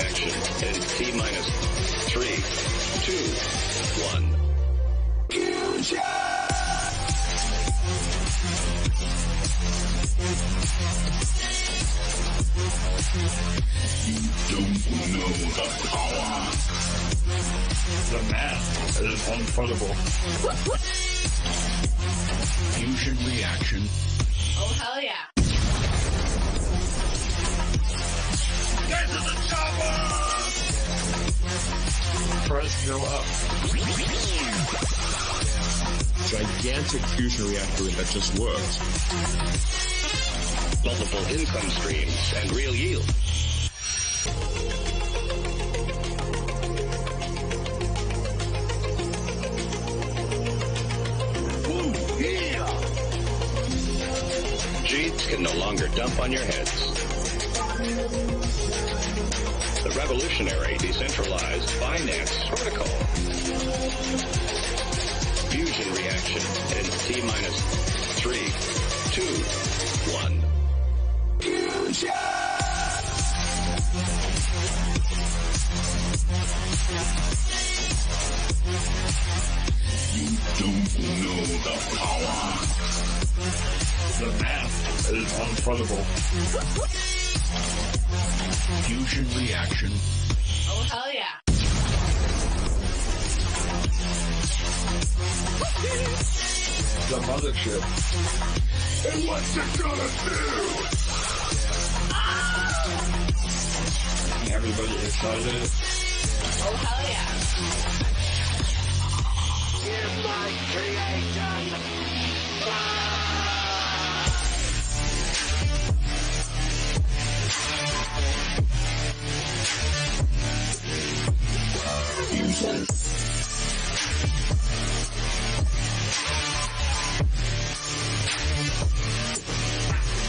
reaction in T minus 3, 2, 1. Fusion! You don't know the power. The math is unfootable. Fusion reaction. Oh, hell yeah. Get to the chopper! Price go up. Gigantic fusion reactor that just worked. Multiple income streams and real yield. Ooh, yeah! Jeets can no longer dump on your heads. The revolutionary decentralized finance protocol. Fusion reaction in T minus 3, 2, 1. Fusion! You don't know the power. The math is unfootable. Fusion reaction. Oh, hell yeah. The mothership. And what's it gonna do? Everybody excited. Oh, hell yeah. Here's my creation! Fusion.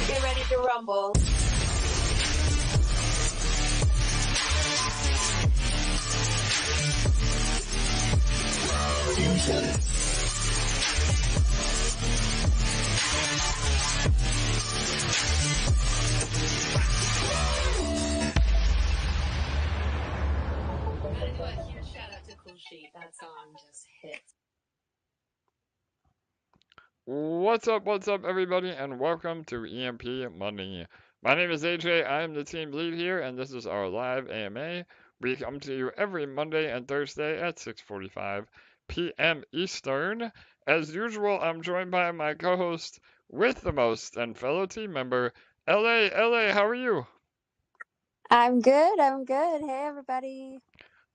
Get ready to rumble. Fusion. Gotta do a huge shout out to Cool Sheet. That song just hits. What's up, everybody, and welcome to EMP.Money. My name is AJ, I am the team lead here, and this is our live AMA. We come to you every Monday and Thursday at 6:45 p.m. Eastern. As usual, I'm joined by my co-host with the most and fellow team member, LA, how are you? I'm good. Hey, everybody.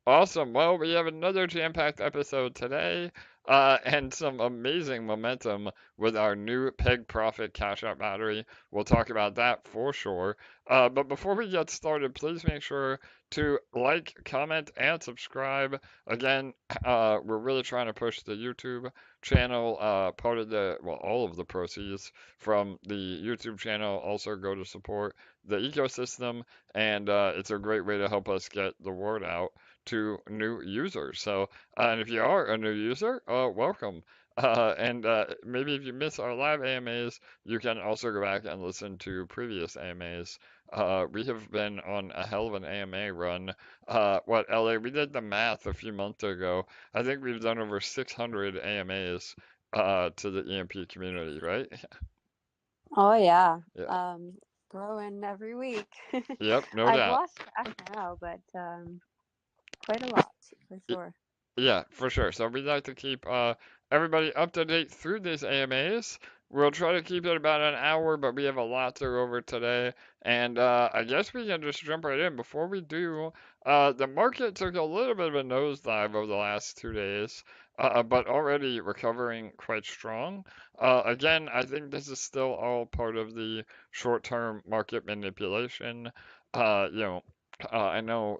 Awesome. Well, we have another jam-packed episode today, and some amazing momentum with our new Peg Profit Cashout battery. We'll talk about that for sure. But before we get started, please make sure to like, comment, and subscribe. Again, we're really trying to push the YouTube channel. Part of all of the proceeds from the YouTube channel also go to support the ecosystem, and it's a great way to help us get the word out to new users. So, and if you are a new user, welcome. And maybe if you miss our live AMAs, you can also go back and listen to previous AMAs. We have been on a hell of an AMA run. LA, we did the math a few months ago. I think we've done over 600 AMAs to the EMP community, right? Oh yeah. Yeah. Growing every week. Yep, no I've doubt. lost track now, but quite a lot for sure. Yeah, for sure. So we'd like to keep everybody up to date through these AMAs. We'll try to keep it about an hour, but we have a lot to go over today. And I guess we can just jump right in. Before we do, the market took a little bit of a nosedive over the last 2 days, but already recovering quite strong. Again, I think this is still all part of the short-term market manipulation. I know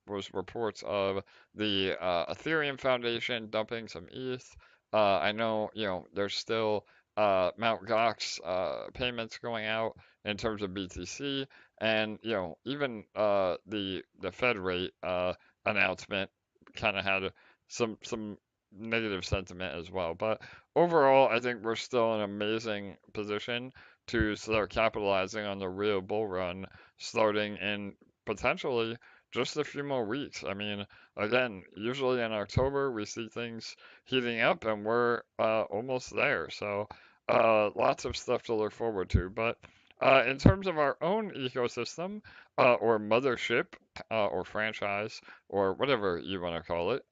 was reports of the Ethereum Foundation dumping some ETH. I know, there's still Mt. Gox payments going out in terms of BTC, and even the Fed rate announcement kind of had some negative sentiment as well. But overall, I think we're still in an amazing position to start capitalizing on the real bull run starting in potentially just a few more weeks. I mean, again, usually in October we see things heating up, and we're almost there. So lots of stuff to look forward to. But in terms of our own ecosystem or mothership or franchise or whatever you want to call it,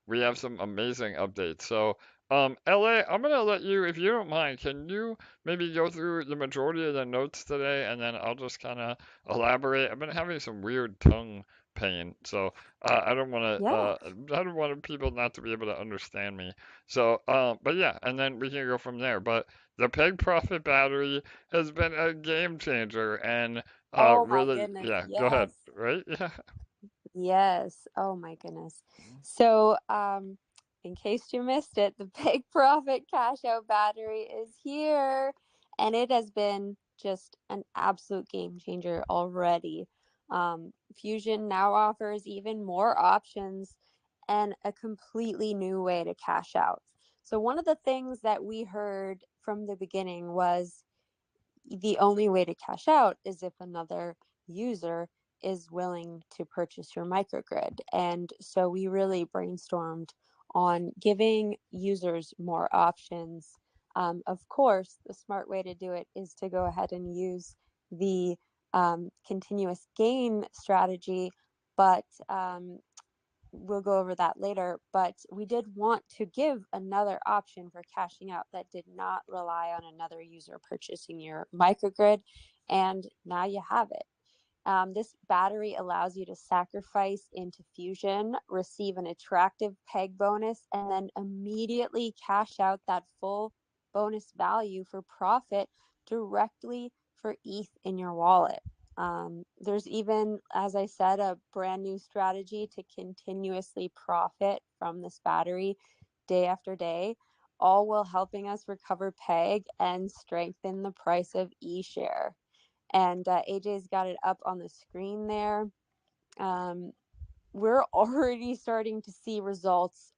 we have some amazing updates. So LA, I'm gonna let you, if you don't mind, can you maybe go through the majority of the notes today, and then I'll just kind of elaborate. I've been having some weird tongue pain, so Yeah. I don't want people not to be able to understand me. So, but yeah, and then we can go from there. But the peg profit battery has been a game changer, and Oh my really, goodness. yeah, go ahead, Yes. right? Yeah. Yes. Oh my goodness. So, in case you missed it, the Big Profit Cash Out battery is here, and it has been just an absolute game changer already. Fusion now offers even more options and a completely new way to cash out. So, one of the things that we heard from the beginning was the only way to cash out is if another user is willing to purchase your microgrid. And so we really brainstormed on giving users more options. Of course, the smart way to do it is to go ahead and use the continuous gain strategy, but we'll go over that later, but we did want to give another option for cashing out that did not rely on another user purchasing your microgrid, and now you have it. This battery allows you to sacrifice into Fusion, receive an attractive peg bonus, and then immediately cash out that full bonus value for profit directly for ETH in your wallet. There's even, as I said, a brand new strategy to continuously profit from this battery day after day, all while helping us recover peg and strengthen the price of Eshare. And AJ's got it up on the screen there. Um, we're already starting to see results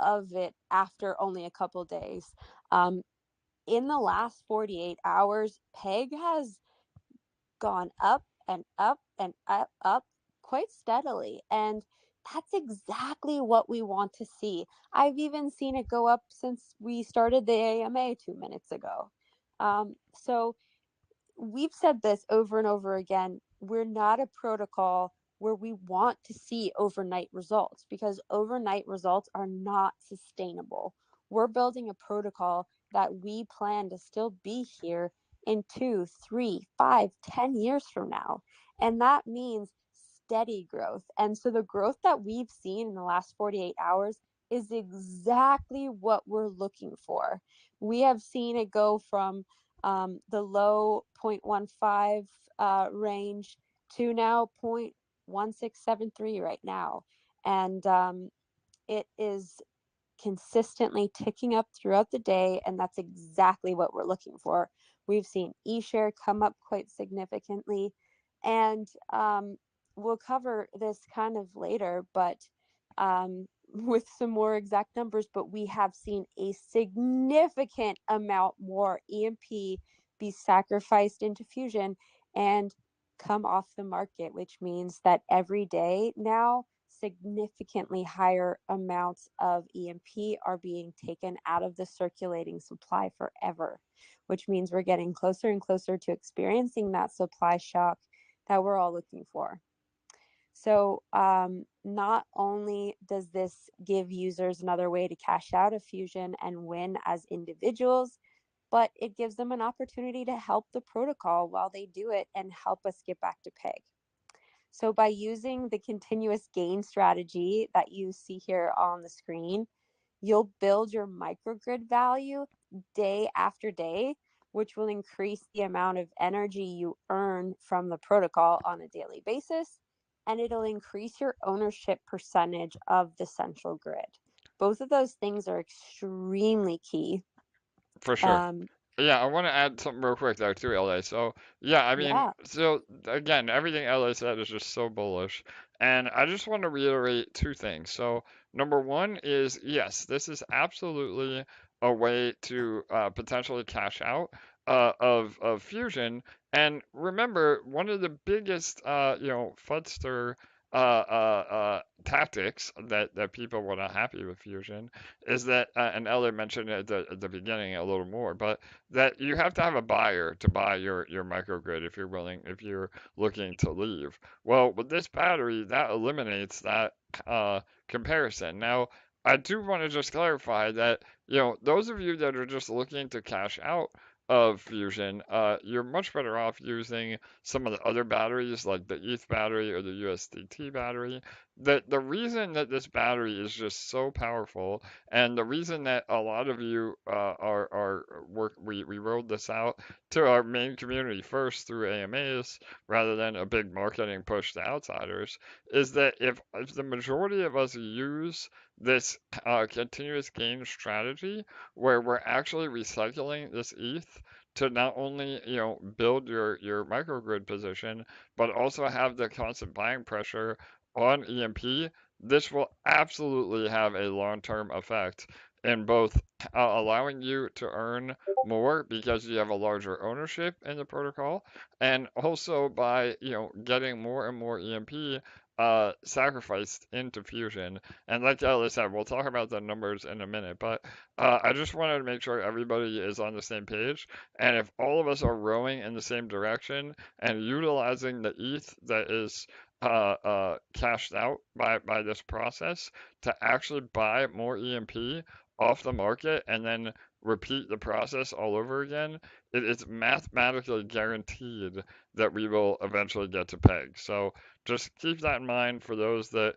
of it after only a couple days. Um, in the last 48 hours, peg has gone up and up and up quite steadily. And that's exactly what we want to see. I've even seen it go up since we started the AMA 2 minutes ago. So we've said this over and over again. We're not a protocol where we want to see overnight results because overnight results are not sustainable. We're building a protocol that we plan to still be here in 2, 3, 5, 10 years from now. And that means steady growth. And so the growth that we've seen in the last 48 hours is exactly what we're looking for. We have seen it go from the low 0.15 range to now 0.1673 right now. And it is consistently ticking up throughout the day, and that's exactly what we're looking for. We've seen eShare come up quite significantly, and we'll cover this kind of later, but with some more exact numbers, but we have seen a significant amount more EMP be sacrificed into Fusion and come off the market, which means that every day now significantly higher amounts of EMP are being taken out of the circulating supply forever, which means we're getting closer and closer to experiencing that supply shock that we're all looking for. So not only does this give users another way to cash out of Fusion and win as individuals, but it gives them an opportunity to help the protocol while they do it and help us get back to peg. So by using the continuous gain strategy that you see here on the screen, you'll build your microgrid value day after day, which will increase the amount of energy you earn from the protocol on a daily basis, and it'll increase your ownership percentage of the central grid. Both of those things are extremely key. For sure. Um, Yeah, I want to add something real quick there too, LA. So, yeah, I mean, yeah, so again, everything LA said is just so bullish. And I just want to reiterate two things. So, number one is yes, this is absolutely a way to potentially cash out of Fusion. And remember, one of the biggest, fudster tactics that people were not happy with Fusion is that, and Elliot mentioned it at the beginning a little more, but that you have to have a buyer to buy your microgrid if you're looking to leave. Well, with this battery, that eliminates that comparison. Now, I do want to just clarify that, those of you that are just looking to cash out of Fusion, you're much better off using some of the other batteries like the ETH battery or the USDT battery. The reason that this battery is just so powerful, and the reason that a lot of you we rolled this out to our main community first through AMAs rather than a big marketing push to outsiders, is that if the majority of us use this continuous gain strategy where we're actually recycling this ETH to not only build your microgrid position, but also have the constant buying pressure on EMP, this will absolutely have a long-term effect in both allowing you to earn more because you have a larger ownership in the protocol, and also by getting more and more EMP sacrificed into Fusion. And like Ellis said, we'll talk about the numbers in a minute, but I just wanted to make sure everybody is on the same page. And if all of us are rowing in the same direction and utilizing the ETH that is cashed out by this process to actually buy more EMP off the market and then repeat the process all over again, it's mathematically guaranteed that we will eventually get to peg. So just keep that in mind for those that,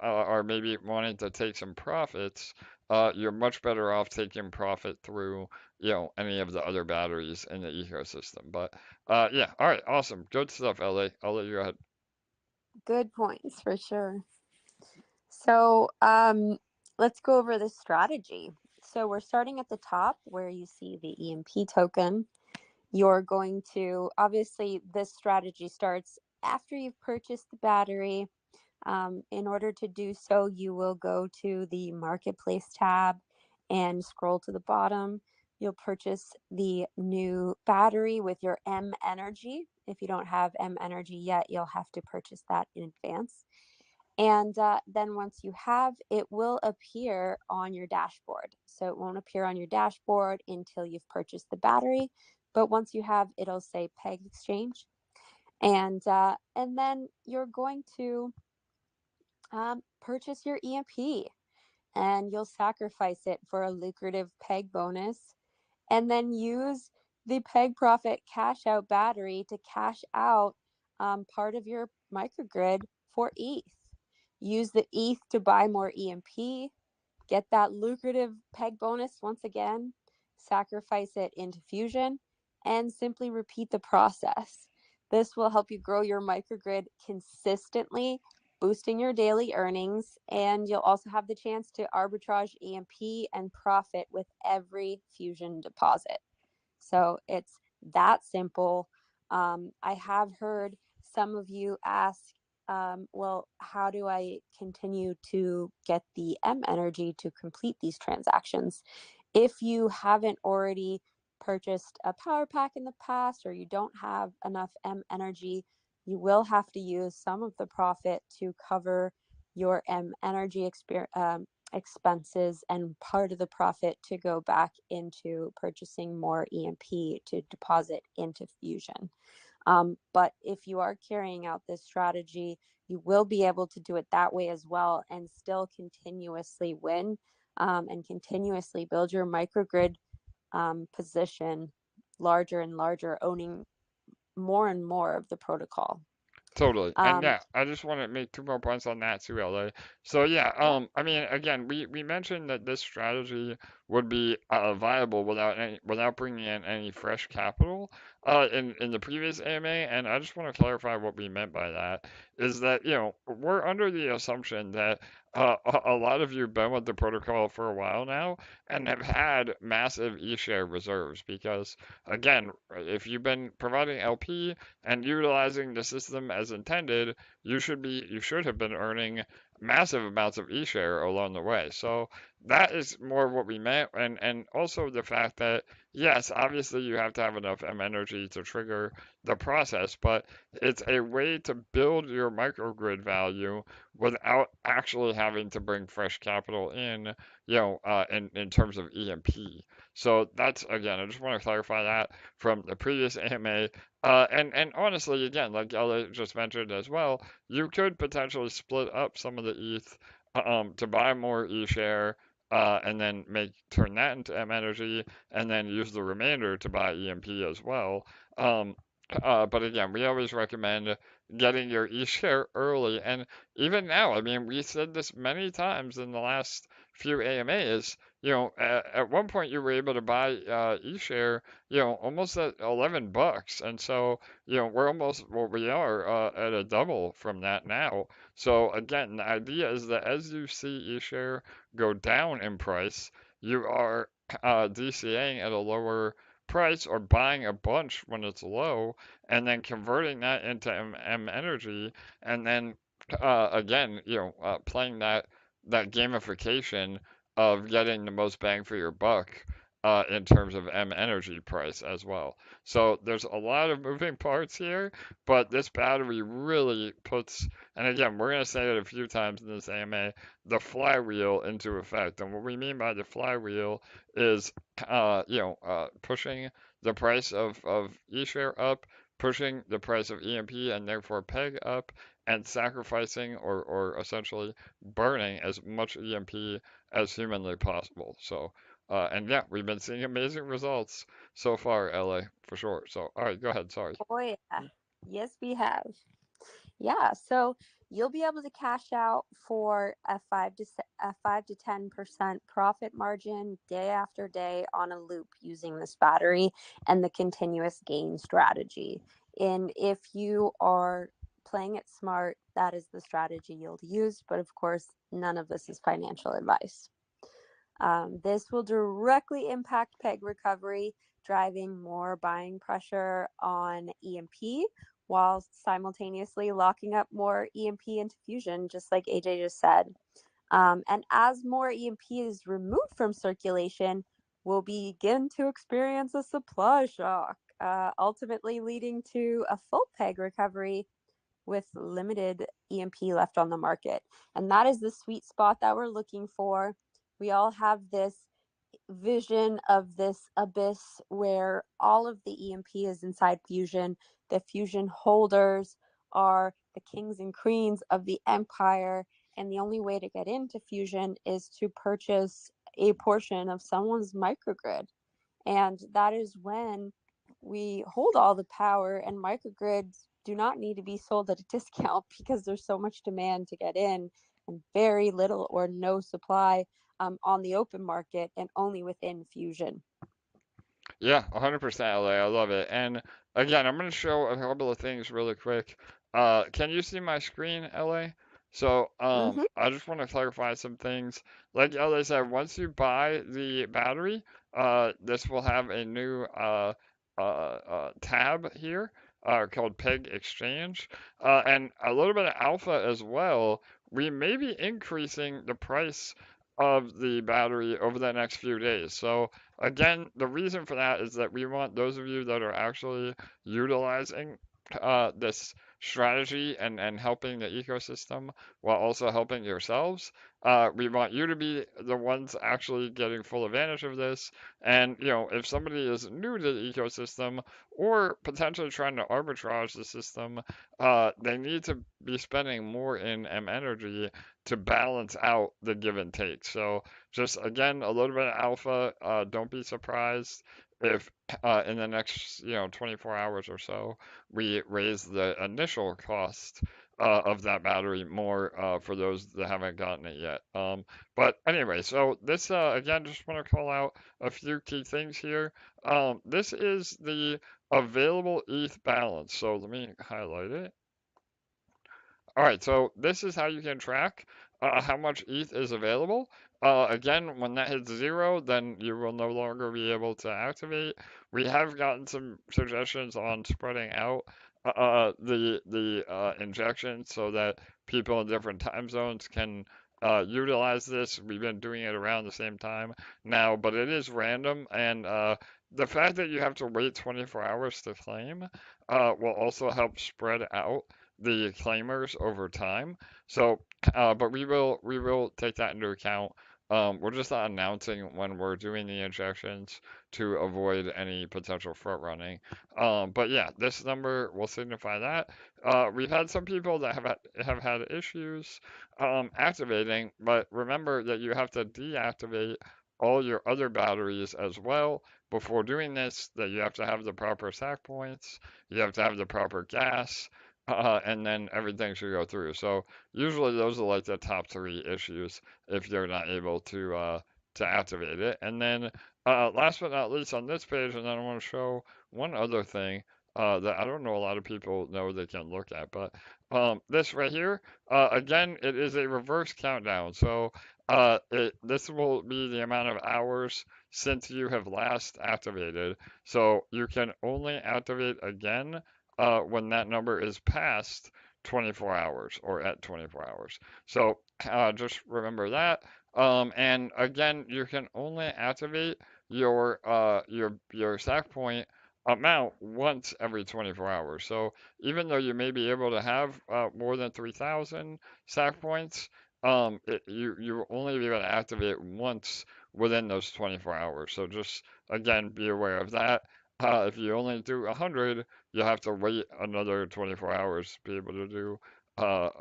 are maybe wanting to take some profits. You're much better off taking profit through, any of the other batteries in the ecosystem. But yeah, all right, awesome. Good stuff, LA. I'll let you go ahead. Good points for sure. So let's go over the strategy. So we're starting at the top where you see the EMP token. You're going to, obviously, this strategy starts after you've purchased the battery. In order to do so, you will go to the Marketplace tab and scroll to the bottom. You'll purchase the new battery with your mENERGY. If you don't have mENERGY yet, you'll have to purchase that in advance. And then once you have, it will appear on your dashboard. So it won't appear on your dashboard until you've purchased the battery. But once you have, it'll say Peg Exchange. And then you're going to purchase your EMP, and you'll sacrifice it for a lucrative peg bonus, and then use the peg profit cash out battery to cash out part of your microgrid for ETH. Use the ETH to buy more EMP, get that lucrative peg bonus once again, sacrifice it into Fusion, and simply repeat the process. This will help you grow your microgrid consistently, boosting your daily earnings, and you'll also have the chance to arbitrage EMP and profit with every Fusion deposit. So it's that simple. I have heard some of you ask, well, how do I continue to get the mENERGY to complete these transactions? If you haven't already purchased a power pack in the past, or you don't have enough mENERGY, you will have to use some of the profit to cover your mENERGY expenses, and part of the profit to go back into purchasing more EMP to deposit into Fusion. But if you are carrying out this strategy, you will be able to do it that way as well and still continuously win and continuously build your microgrid position larger and larger, owning more and more of the protocol. Totally. And yeah, I just want to make 2 more points on that too, LA. So yeah, I mean, again, we mentioned that this strategy would be viable without bringing in any fresh capital in the previous AMA, and I just want to clarify what we meant by that is that, we're under the assumption that a lot of you have been with the protocol for a while now and have had massive eShare reserves because, again, if you've been providing LP and utilizing the system as intended, you should have been earning massive amounts of eShare along the way. So that is more what we meant, and also the fact that yes, obviously you have to have enough mENERGY to trigger the process, but it's a way to build your microgrid value without actually having to bring fresh capital in, in terms of EMP. So that's again, I just want to clarify that from the previous AMA. And honestly, again, like Ella just mentioned as well, you could potentially split up some of the ETH to buy more Eshare, and then turn that into mENERGY, and then use the remainder to buy EMP as well. Um, but again, we always recommend getting your Eshare early, and even now, I mean, we said this many times in the last few AMAs. At one point you were able to buy eShare, almost at $11, and so we're almost we are at a double from that now. So again, the idea is that as you see eShare go down in price, you are DCAing at a lower price or buying a bunch when it's low, and then converting that into mENERGY, and then again, playing that gamification of getting the most bang for your buck in terms of mENERGY price as well. So there's a lot of moving parts here, but this battery really puts, and again, we're going to say it a few times in this AMA, the flywheel into effect. And what we mean by the flywheel is, pushing the price of eShare up, pushing the price of EMP and therefore PEG up, and sacrificing or essentially burning as much EMP as humanly possible. So, and yeah, we've been seeing amazing results so far, LA, for sure. So, all right, go ahead. Sorry. Oh yeah. Yes, we have. Yeah, so you'll be able to cash out for a 5 to 10% profit margin day after day on a loop using this battery and the continuous gain strategy. And if you are playing it smart, that is the strategy you'll use. But of course, none of this is financial advice. This will directly impact PEG recovery, driving more buying pressure on EMP while simultaneously locking up more EMP into Fusion, just like AJ just said. And as more EMP is removed from circulation, we'll begin to experience a supply shock, ultimately leading to a full PEG recovery with limited EMP left on the market. And that is the sweet spot that we're looking for. We all have this vision of this abyss where all of the EMP is inside Fusion. The Fusion holders are the kings and queens of the empire, and the only way to get into Fusion is to purchase a portion of someone's microgrid. And that is when we hold all the power, and microgrids do not need to be sold at a discount because there's so much demand to get in and very little or no supply on the open market and only within Fusion. Yeah, 100% LA. I love it. And again, I'm going to show a couple of things really quick. Can you see my screen, LA? So, I just want to clarify some things. Like LA said, once you buy the battery, this will have a new tab here called Peg Exchange, and a little bit of alpha as well. We may be increasing the price of the battery over the next few days. So again, the reason for that is that we want those of you that are actually utilizing this strategy and helping the ecosystem while also helping yourselves. We want you to be the ones actually getting full advantage of this. And, if somebody is new to the ecosystem or potentially trying to arbitrage the system, they need to be spending more in mENERGY to balance out the give and take. So just again, a little bit of alpha. Don't be surprised if in the next 24 hours or so we raise the initial cost of that battery more for those that haven't gotten it yet. But anyway, so this again, just want to call out a few key things here. This is the available ETH balance. So let me highlight it. All right, so this is how you can track how much ETH is available. Again, when that hits 0, then you will no longer be able to activate. We have gotten some suggestions on spreading out the injection so that people in different time zones can utilize this. We've been doing it around the same time now, but it is random, and the fact that you have to wait 24 hours to claim will also help spread out the claimers over time. So, but we will take that into account. We're just not announcing when we're doing the injections to avoid any potential front running. But yeah, this number will signify that. We've had some people that have had issues activating, but remember that you have to deactivate all your other batteries as well before doing this, that you have to have the proper sack points, you have to have the proper gas, and then everything should go through. So usually those are like the top three issues if you're not able to activate it. And then last but not least on this page, and then I want to show one other thing that I don't know a lot of people know they can look at, but this right here, again, it is a reverse countdown. So this will be the amount of hours since you have last activated. So you can only activate again when that number is past 24 hours or at 24 hours. So just remember that. And again, you can only activate your sack point amount once every 24 hours. So even though you may be able to have more than 3,000 sack points, you will only be able to activate once within those 24 hours. So just again, be aware of that. If you only do 100, you'll have to wait another 24 hours to be able to do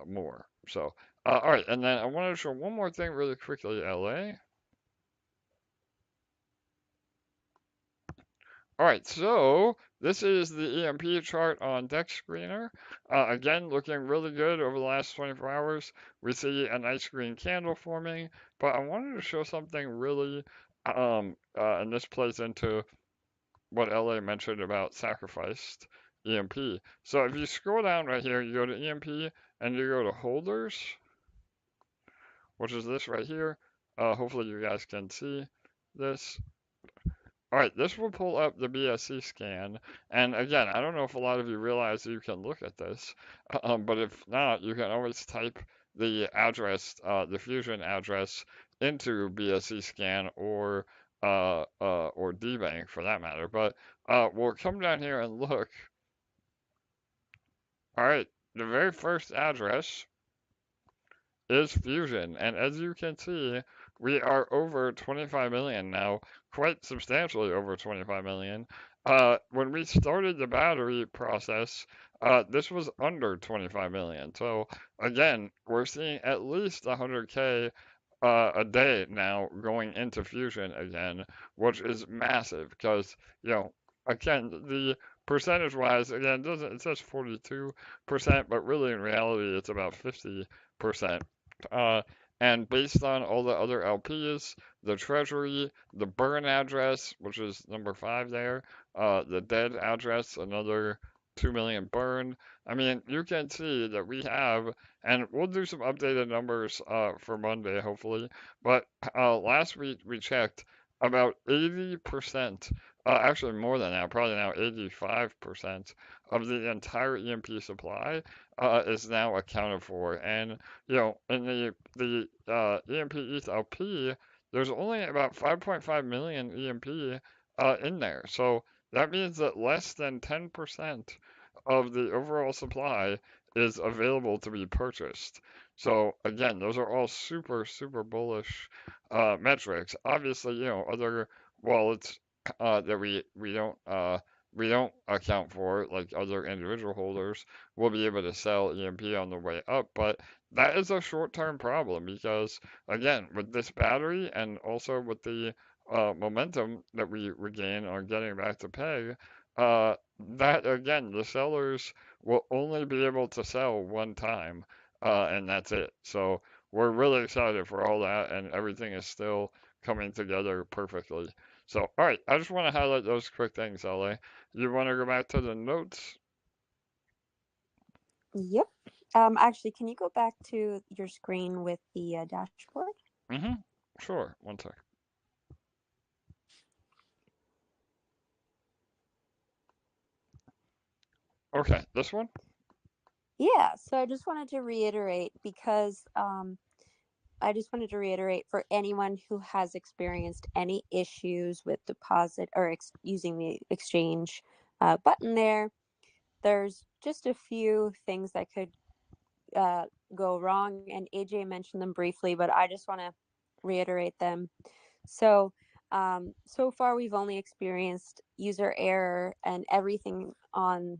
more. So, all right, and then I wanted to show one more thing really quickly, LA. All right, so this is the EMP chart on Dex Screener. Again, looking really good over the last 24 hours. We see a nice green candle forming, but I wanted to show something really, and this plays into what LA mentioned about sacrificed EMP. So if you scroll down right here, you go to EMP and you go to holders, which is this right here. Hopefully you guys can see this. All right, this will pull up the BscScan, and again, I don't know if a lot of you realize you can look at this, but if not, you can always type the address, the Fusion address, into BscScan or DBank for that matter. But we'll come down here and look. All right, the very first address is Fusion, and as you can see, we are over 25 million now, quite substantially over 25 million. When we started the battery process, this was under 25 million. So again, we're seeing at least 100K a day now going into Fusion again, which is massive because, again, the percentage wise, again, it says 42%, but really in reality, it's about 50%. Uh, and based on all the other LPs, the treasury, the burn address, which is number 5 there, the dead address, another 2 million burn. I mean, you can see that we have, and we'll do some updated numbers for Monday, hopefully. But last week we checked about 80%, actually more than that, probably now 85% of the entire EMP supply is now accounted for. And in the EMP ETH LP, there's only about 5.5 million EMP in there. So that means that less than 10% of the overall supply is available to be purchased. So again, those are all super, super bullish metrics. Obviously, other wallets that we don't account for, like other individual holders, will be able to sell EMP on the way up. But that is a short-term problem because, again, with this battery and also with the momentum that we regain on getting back to peg, that again, the sellers will only be able to sell one time, and that's it. So we're really excited for all that, and everything is still coming together perfectly. So, all right, I just want to highlight those quick things, LA. You want to go back to the notes? Yep. Actually, can you go back to your screen with the dashboard? Mm-hmm. Sure. One sec. Okay, this one? Yeah, so I just wanted to reiterate because I just wanted to reiterate for anyone who has experienced any issues with deposit or using the exchange button there, there's just a few things that could go wrong. And AJ mentioned them briefly, but I just want to reiterate them. So, so far we've only experienced user error, and everything on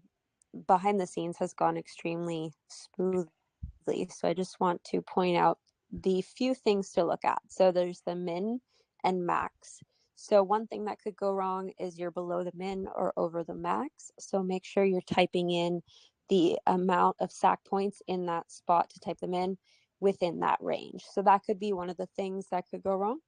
behind the scenes has gone extremely smoothly. So I just want to point out the few things to look at. So there's the min and max. So one thing that could go wrong is you're below the min or over the max. So make sure you're typing in the amount of SAC points in that spot to type them in within that range. So that could be one of the things that could go wrong.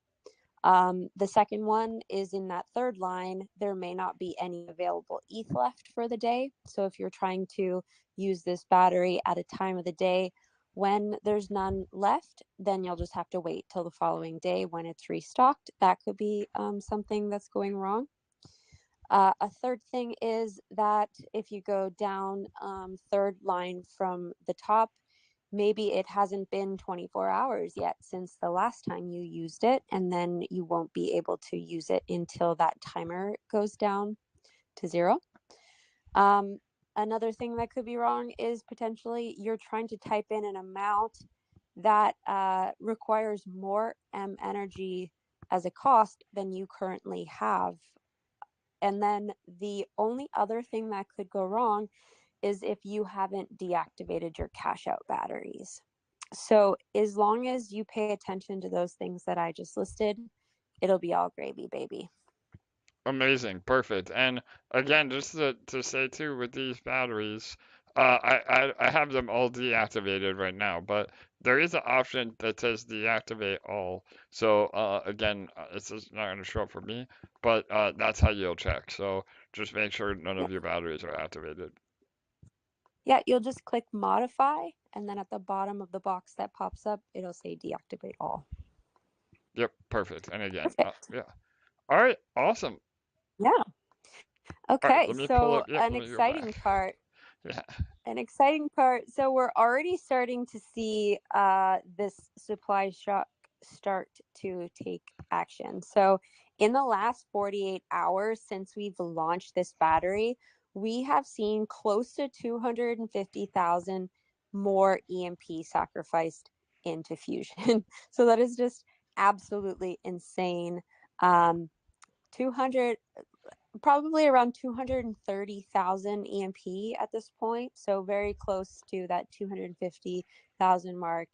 The second one is in that third line, there may not be any available ETH left for the day. So if you're trying to use this battery at a time of the day when there's none left, then you'll just have to wait till the following day when it's restocked. That could be something that's going wrong. A third thing is that if you go down third line from the top, maybe it hasn't been 24 hours yet since the last time you used it, and then you won't be able to use it until that timer goes down to 0. Another thing that could be wrong is potentially you're trying to type in an amount that requires more mENERGY as a cost than you currently have. And then the only other thing that could go wrong is if you haven't deactivated your Cashout batteries. So as long as you pay attention to those things that I just listed, it'll be all gravy, baby. Amazing, perfect. And again, just to say too, with these batteries, I have them all deactivated right now, but there is an option that says deactivate all. So again, it's just not going to show up for me, but that's how you'll check. So just make sure none of your batteries are activated. Yeah, you'll just click modify, and then at the bottom of the box that pops up, it'll say deactivate all. Yep, perfect. And again, Perfect. yeah. All right, awesome. Yeah. All right, Okay, let me pull so up. Yep, an let me go exciting back. part. Yeah. An exciting part. So we're already starting to see this supply shock start to take action. So in the last 48 hours since we've launched this battery, we have seen close to 250,000 more EMP sacrificed into Fusion. So that is just absolutely insane. 200 probably around 230,000 EMP at this point, so very close to that 250,000 mark.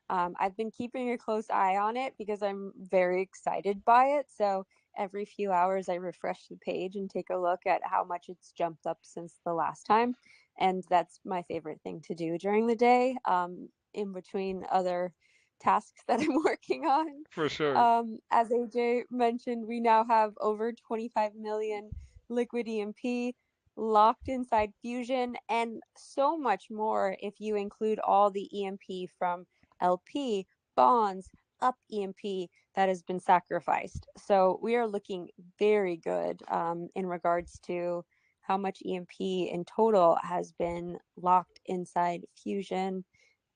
I've been keeping a close eye on it because I'm very excited by it. So every few hours I refresh the page and take a look at how much it's jumped up since the last time. And that's my favorite thing to do during the day, in between other tasks that I'm working on. For sure. As AJ mentioned, we now have over 25 million liquid EMP locked inside Fusion, and so much more if you include all the EMP from LP, bonds, up EMP that has been sacrificed. So we are looking very good in regards to how much EMP in total has been locked inside Fusion.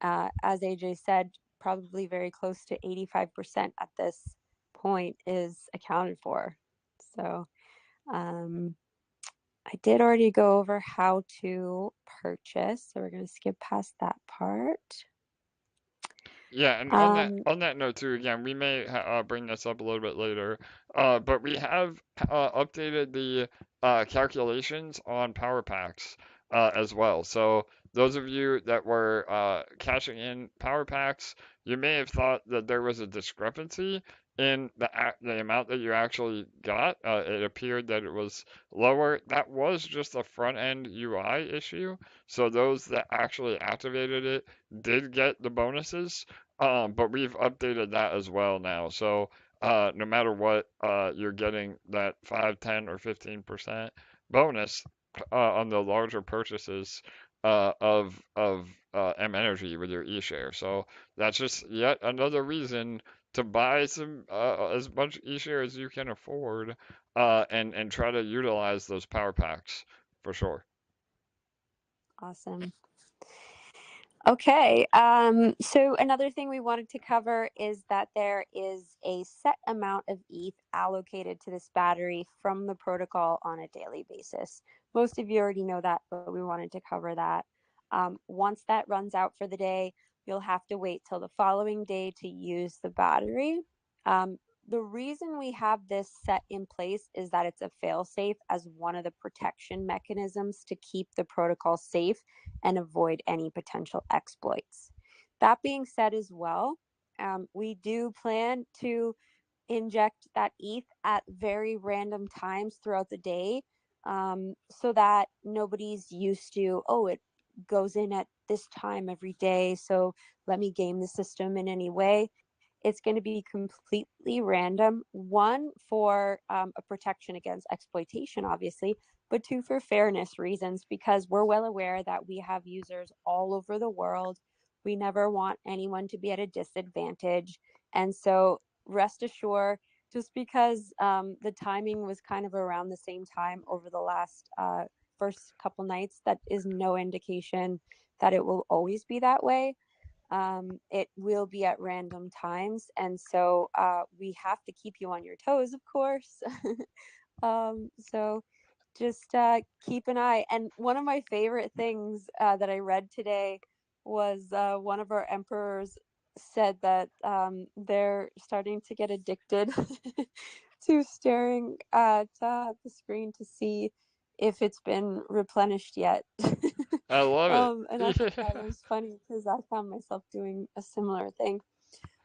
As AJ said, probably very close to 85% at this point is accounted for. So I did already go over how to purchase, so we're going to skip past that part. Yeah, and on that note too, again, we may bring this up a little bit later, but we have updated the calculations on power packs as well. So those of you that were cashing in power packs, you may have thought that there was a discrepancy in the amount that you actually got. It appeared that it was lower. That was just a front end UI issue. So those that actually activated it did get the bonuses. But we've updated that as well now. So no matter what, you're getting that 5, 10, or 15% bonus on the larger purchases of mENERGY with your eShare. So that's just yet another reason to buy some as much eShare as you can afford, and try to utilize those power packs for sure. Awesome. Okay, so another thing we wanted to cover is that there is a set amount of ETH allocated to this battery from the protocol on a daily basis. Most of you already know that, but we wanted to cover that. Once that runs out for the day, you'll have to wait till the following day to use the battery. The reason we have this set in place is that it's a fail-safe as one of the protection mechanisms to keep the protocol safe and avoid any potential exploits. That being said as well, we do plan to inject that ETH at very random times throughout the day, so that nobody's used to, oh, it goes in at this time every day, so let me game the system in any way. It's going to be completely random. One, for a protection against exploitation, obviously, but two, for fairness reasons, because we're well aware that we have users all over the world. We never want anyone to be at a disadvantage. And so rest assured, just because the timing was kind of around the same time over the last first couple nights, that is no indication that it will always be that way. It will be at random times, and so we have to keep you on your toes, of course. So just keep an eye. And one of my favorite things that I read today was one of our emperors said that they're starting to get addicted to staring at the screen to see if it's been replenished yet. I love it. And I thought that was funny because I found myself doing a similar thing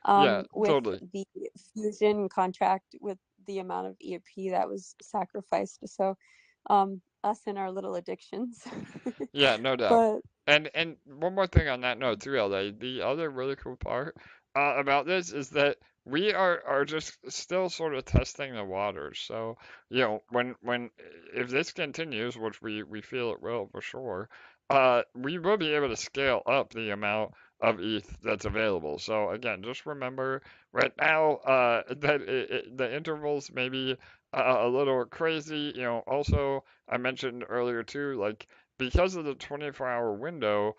Yeah, with totally. the Fusion contract, with the amount of EMP that was sacrificed. So us and our little addictions. Yeah, no doubt. But And one more thing on that note too, LA. The other really cool part about this is that we are just still sort of testing the waters. So, when if this continues, which we feel it will for sure, we will be able to scale up the amount of ETH that's available. So again, just remember right now that the intervals may be a little crazy. Also I mentioned earlier too, like because of the 24-hour window,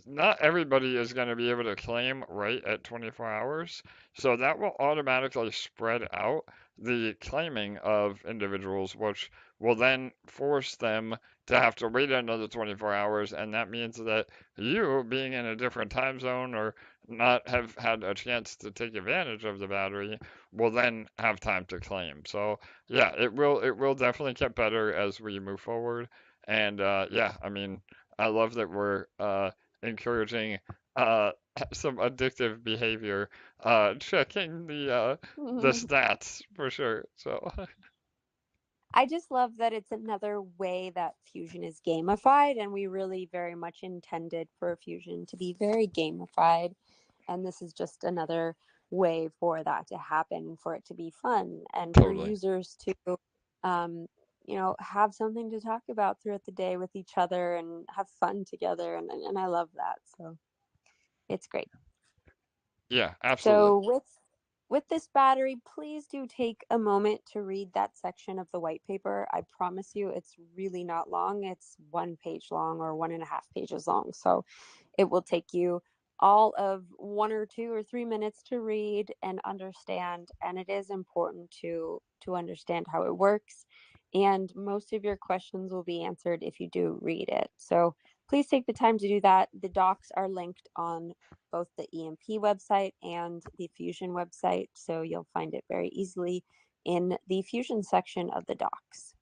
not everybody is going to be able to claim right at 24 hours. So that will automatically spread out the claiming of individuals, which will then force them to have to wait another 24 hours. And that means that you, being in a different time zone or not have had a chance to take advantage of the battery, will then have time to claim. So yeah, it will definitely get better as we move forward. And yeah, I mean, I love that we're encouraging uh, some addictive behavior, checking the stats for sure. So I just love that it's another way that Fusion is gamified, and we really very much intended for Fusion to be very gamified. And this is just another way for that to happen, for it to be fun, and for totally. users to, um, have something to talk about throughout the day with each other and have fun together. And I love that. So it's great. Yeah, absolutely. So with this battery, please do take a moment to read that section of the white paper. I promise you it's really not long. It's 1 page long or 1.5 pages long. So it will take you all of 1 or 2 or 3 minutes to read and understand. And it is important to understand how it works. And most of your questions will be answered if you do read it. So please take the time to do that. The docs are linked on both the EMP website and the Fusion website, so you'll find it very easily in the Fusion section of the docs.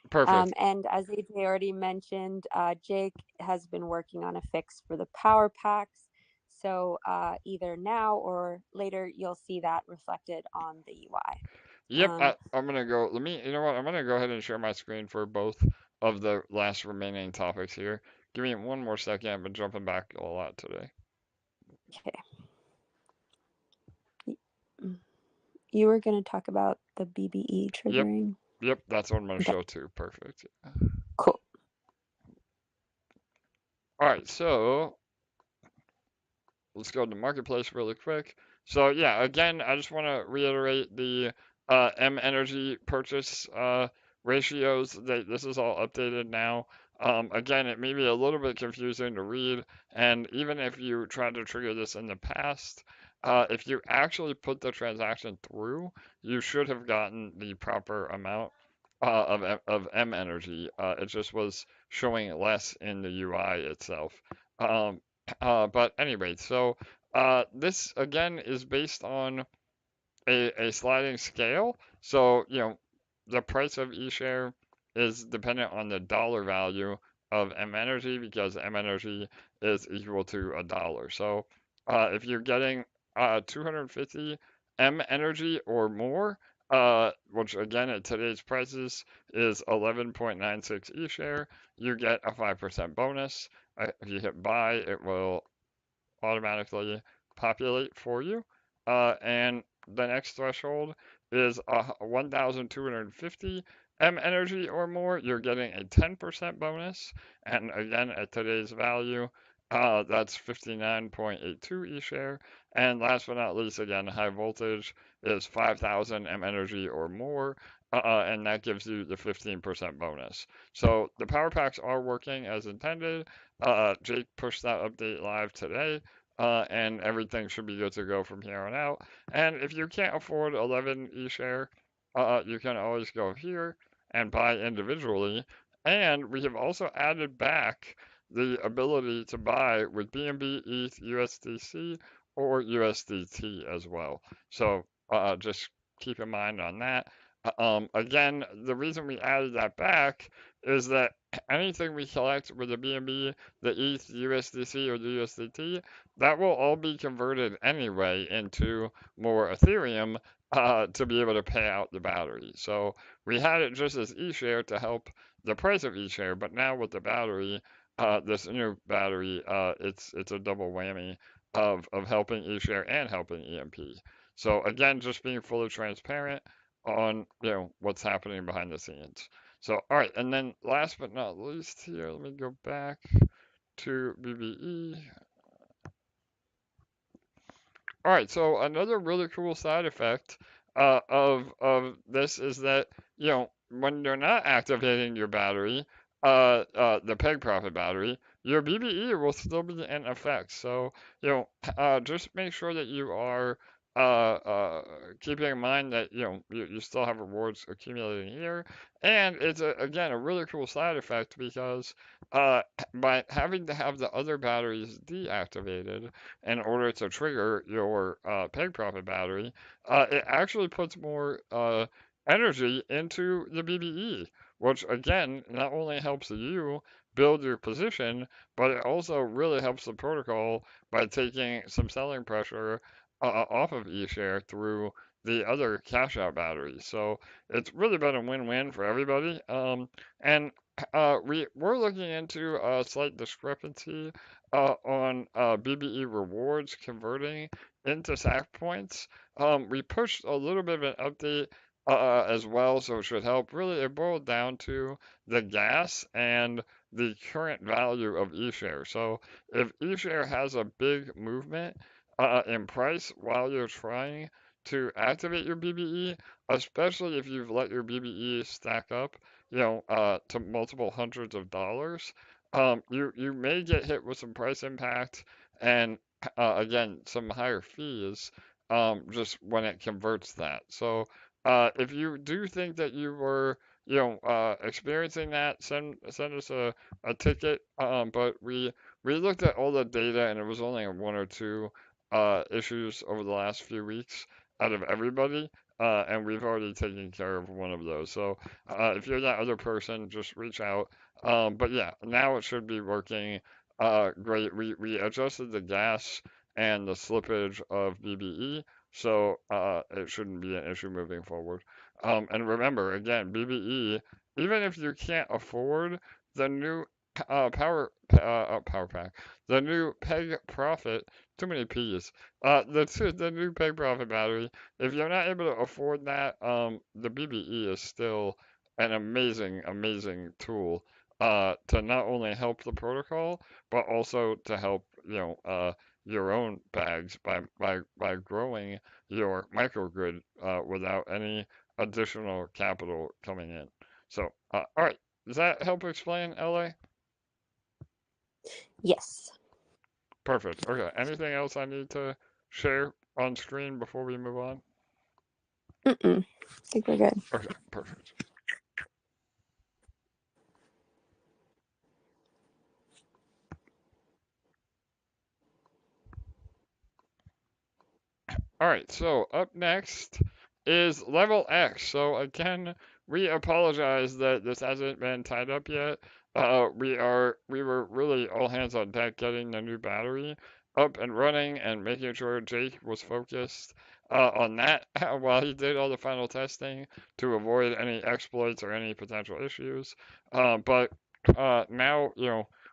Perfect. And as AJ already mentioned, Jake has been working on a fix for the power packs. So either now or later, you'll see that reflected on the UI. Yep, I'm gonna go. You know what? I'm gonna go ahead and share my screen for both of the last remaining topics here. Give me one more second. I've been jumping back a lot today. Okay. You were going to talk about the BBE Yep, triggering. yep, that's what I'm gonna Okay. show too. Perfect. Cool. All right, so let's go to the marketplace really quick. So yeah, again, I just want to reiterate the mENERGY purchase ratios. This is all updated now. Again, it may be a little bit confusing to read, and even if you tried to trigger this in the past, if you actually put the transaction through, you should have gotten the proper amount of mENERGY. It just was showing less in the UI itself. Um, but anyway, so this again is based on a sliding scale. So, the price of eShare is dependent on the dollar value of mENERGY because mENERGY is equal to a dollar. So, if you're getting 250 mENERGY or more, which again at today's prices is 11.96 eShare, you get a 5% bonus. If you hit buy, it will automatically populate for you. And the next threshold is 1,250 mENERGY or more. You're getting a 10% bonus. And again, at today's value, that's 59.82 eShare. And last but not least, again, high voltage is 5,000 mENERGY or more. And that gives you the 15% bonus. So the power packs are working as intended. Jake pushed that update live today, and everything should be good to go from here on out. And if you can't afford 11 eShare, you can always go here and buy individually. And we have also added back the ability to buy with BNB, ETH, USDC, or USDT as well. So just keep in mind on that. Again, the reason we added that back is that anything we collect with the BNB, the ETH, USDC, or the USDT, that will all be converted anyway into more Ethereum to be able to pay out the battery. So we had it just as eShare to help the price of eShare, but now with the battery, this new battery, it's a double whammy of helping eShare and helping EMP. So again, just being fully transparent on what's happening behind the scenes. So all right, and then last but not least here, let me go back to BBE. All right, so another really cool side effect of this is that when you're not activating your battery, the peg profit battery, your BBE will still be in effect. So just make sure that you are keeping in mind that you still have rewards accumulating here, and it's again a really cool side effect because by having to have the other batteries deactivated in order to trigger your peg profit battery, it actually puts more energy into the BBE, which again not only helps you build your position, but it also really helps the protocol by taking some selling pressure off of eShare through the other cash out batteries. So it's really been a win-win for everybody. And we're looking into a slight discrepancy on BBE rewards converting into SAC points. We pushed a little bit of an update as well, so it should help. Really, it boiled down to the gas and the current value of eShare. So if eShare has a big movement in price while you're trying to activate your BBE, especially if you've let your BBE stack up, to multiple hundreds of dollars, you may get hit with some price impact and again some higher fees just when it converts that. So if you do think that you were experiencing that, send us a ticket. But we looked at all the data and it was only one or two issues over the last few weeks out of everybody. And we've already taken care of one of those. So if you're that other person, just reach out. But yeah, now it should be working great. We adjusted the gas and the slippage of BBE, so it shouldn't be an issue moving forward. And remember, again, BBE, even if you can't afford the new power pack, the new peg profit, too many P's, the new peg profit battery, if you're not able to afford that, the BBE is still an amazing tool to not only help the protocol, but also to help, your own bags by growing your microgrid without any additional capital coming in. So, all right, does that help explain, LA? Yes. Perfect. Okay. Anything else I need to share on screen before we move on? I think we're good. Okay. Perfect. All right, so up next is LevelX. So again, we apologize that this hasn't been tied up yet. We were really all hands on deck getting the new battery up and running and making sure Jake was focused on that while he did all the final testing to avoid any exploits or any potential issues. But now,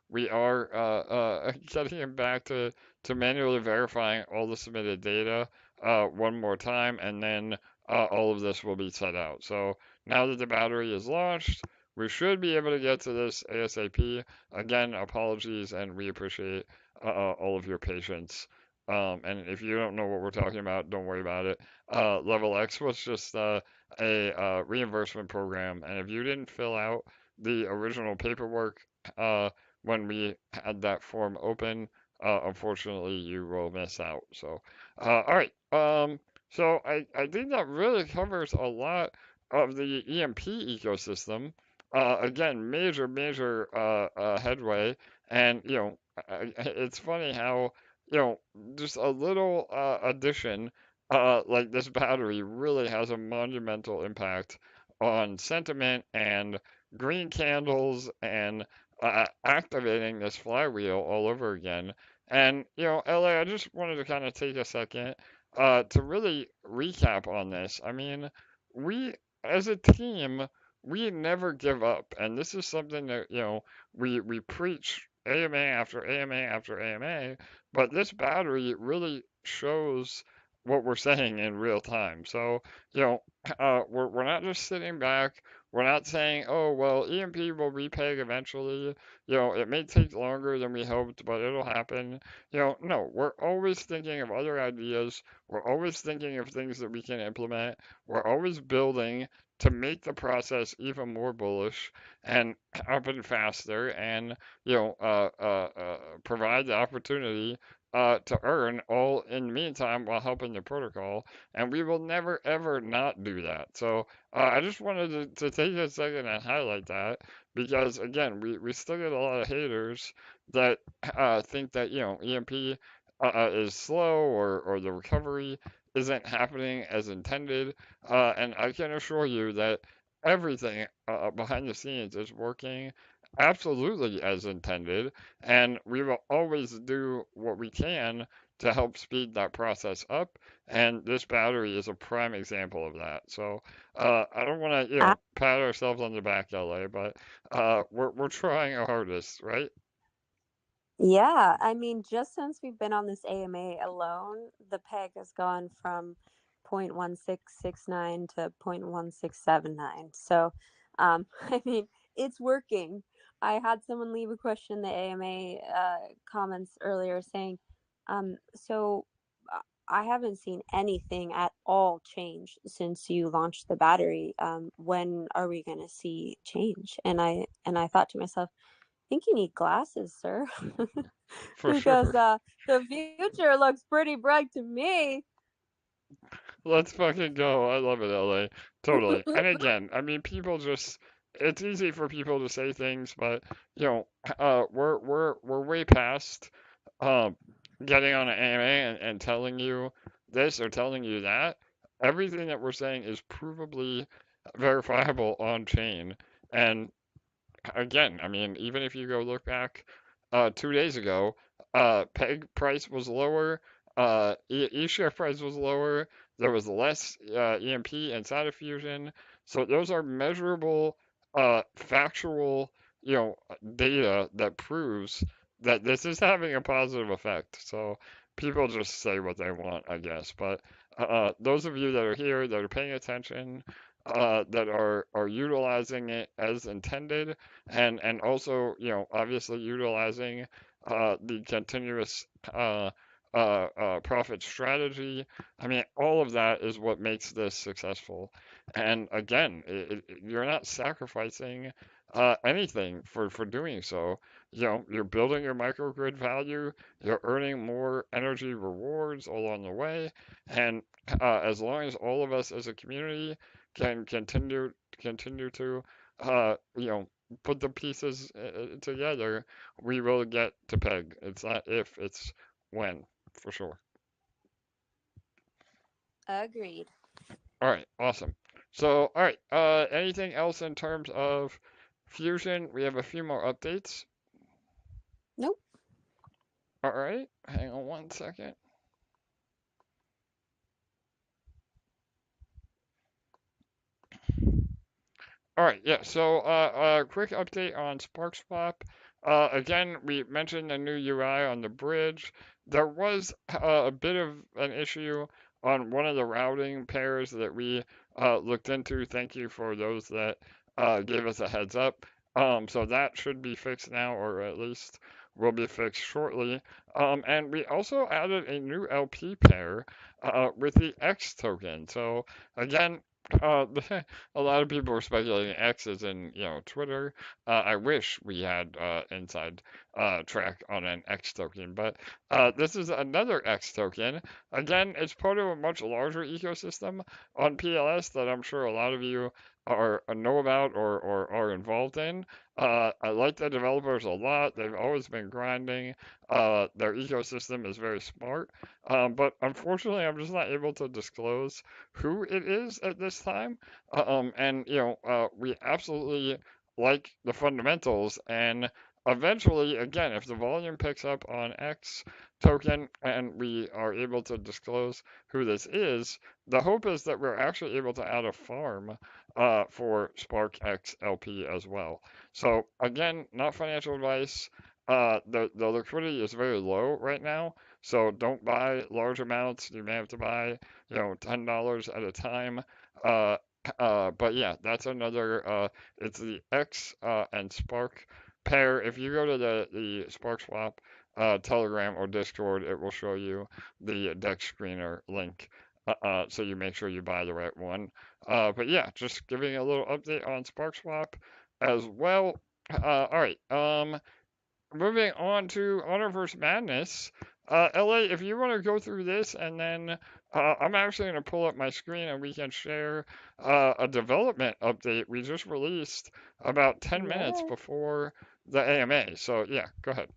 we are getting him back to manually verifying all the submitted data one more time, and then all of this will be set out. So now that the battery is launched, we should be able to get to this ASAP. Again, apologies, and we appreciate all of your patience. And if you don't know what we're talking about, don't worry about it. LevelX was just a reimbursement program, and if you didn't fill out the original paperwork when we had that form open, unfortunately, you will miss out. So, all right. So I think that really covers a lot of the EMP ecosystem. Again, major headway, and it's funny how just a little addition like this battery really has a monumental impact on sentiment and green candles and activating this flywheel all over again. And, LA, I just wanted to kind of take a second to really recap on this. I mean, we, as a team, we never give up. And this is something that, we preach AMA after AMA after AMA, but this battery really shows what we're saying in real time. So, we're not just sitting back. We're not saying, oh, well, EMP will repeg eventually. It may take longer than we hoped, but it'll happen. No, we're always thinking of other ideas. We're always thinking of things that we can implement. We're always building to make the process even more bullish and happen faster and, provide the opportunity to earn all in the meantime while helping the protocol. And we will never, ever not do that. So I just wanted to take a second and highlight that because, again, we still get a lot of haters that think that, EMP is slow or the recovery isn't happening as intended. And I can assure you that everything behind the scenes is working absolutely as intended, and we will always do what we can to help speed that process up. And this battery is a prime example of that. So I don't want to, pat ourselves on the back, LA, but we're trying our hardest, right? Yeah, I mean, just since we've been on this AMA alone, the peg has gone from 0.1669 to 0.1679. So, I mean, it's working. I had someone leave a question in the AMA comments earlier saying, so I haven't seen anything at all change since you launched the battery. When are we going to see change? And I thought to myself, think you need glasses, sir. For Because sure. the future looks pretty bright to me. Let's fucking go. I love it, LA. Totally. And again, I mean, people just, it's easy for people to say things, but, we're way past um, getting on an AMA and telling you this or telling you that. Everything that we're saying is provably verifiable on chain. And again, I mean, even if you go look back 2 days ago, peg price was lower, eShare price was lower, there was less EMP inside of Fusion. So those are measurable, factual, data that proves that this is having a positive effect. So people just say what they want, I guess. But those of you that are here, that are paying attention, that are utilizing it as intended, and also obviously utilizing the continuous profit strategy. I mean, all of that is what makes this successful. And again, you're not sacrificing anything for doing so. You know, you're building your microgrid value, you're earning more energy rewards along the way, and as long as all of us as a community can continue to you know, put the pieces together, we will get to peg. It's not if, it's when, for sure. Agreed. All right, awesome. So, all right, anything else in terms of Fusion? We have a few more updates. Nope. All right, hang on one second. All right, yeah, so quick update on Sparkswap. Again, we mentioned a new UI on the bridge. There was a bit of an issue on one of the routing pairs that we looked into. Thank you for those that gave us a heads up. So that should be fixed now, or at least will be fixed shortly. And we also added a new LP pair with the X token. So again, uh, a lot of people are speculating X is in, you know, Twitter. I wish we had inside track on an X token, but this is another X token. Again, it's part of a much larger ecosystem on PLS that I'm sure a lot of you are know about or are involved in. I like the developers a lot. They've always been grinding. Their ecosystem is very smart. But unfortunately, I'm just not able to disclose who it is at this time. And you know, we absolutely like the fundamentals, and eventually, again, if the volume picks up on X token and we are able to disclose who this is, the hope is that we're actually able to add a farm for Spark X LP as well. So again, not financial advice. The liquidity is very low right now, so don't buy large amounts. You may have to buy, you know, $10 at a time. Uh, but yeah, that's another. It's the X and Spark pair. If you go to the Sparkswap Telegram or Discord, it will show you the deck screener link. So you make sure you buy the right one. But yeah, just giving a little update on Sparkswap as well. All right. Moving on to Honor vs. Madness. LA, if you want to go through this, and then I'm actually going to pull up my screen and we can share a development update we just released about 10 minutes Yeah. before the AMA. So, yeah, go ahead.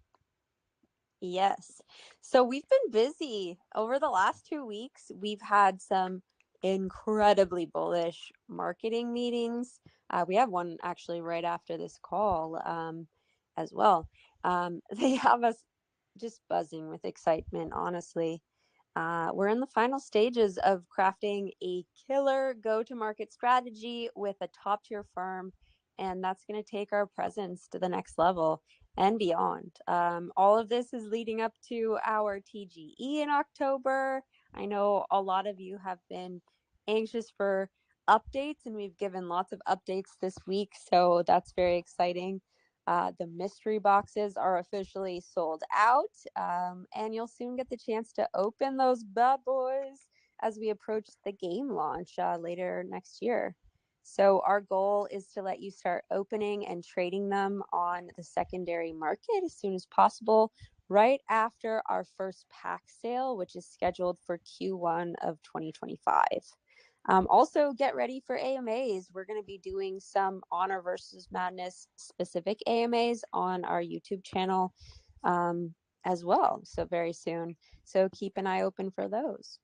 Yes. So we've been busy over the last 2 weeks. We've had some incredibly bullish marketing meetings. We have one actually right after this call as well. They have us just buzzing with excitement, honestly. We're in the final stages of crafting a killer go-to-market strategy with a top-tier firm, and that's going to take our presence to the next level and beyond. All of this is leading up to our TGE in October. I know a lot of you have been anxious for updates, and we've given lots of updates this week, so that's very exciting. The mystery boxes are officially sold out, and you'll soon get the chance to open those bad boys as we approach the game launch later next year. So our goal is to let you start opening and trading them on the secondary market as soon as possible, right after our first pack sale, which is scheduled for Q1 of 2025. Also, get ready for AMAs. We're going to be doing some Honor versus Madness specific AMAs on our YouTube channel as well. So very soon. So keep an eye open for those.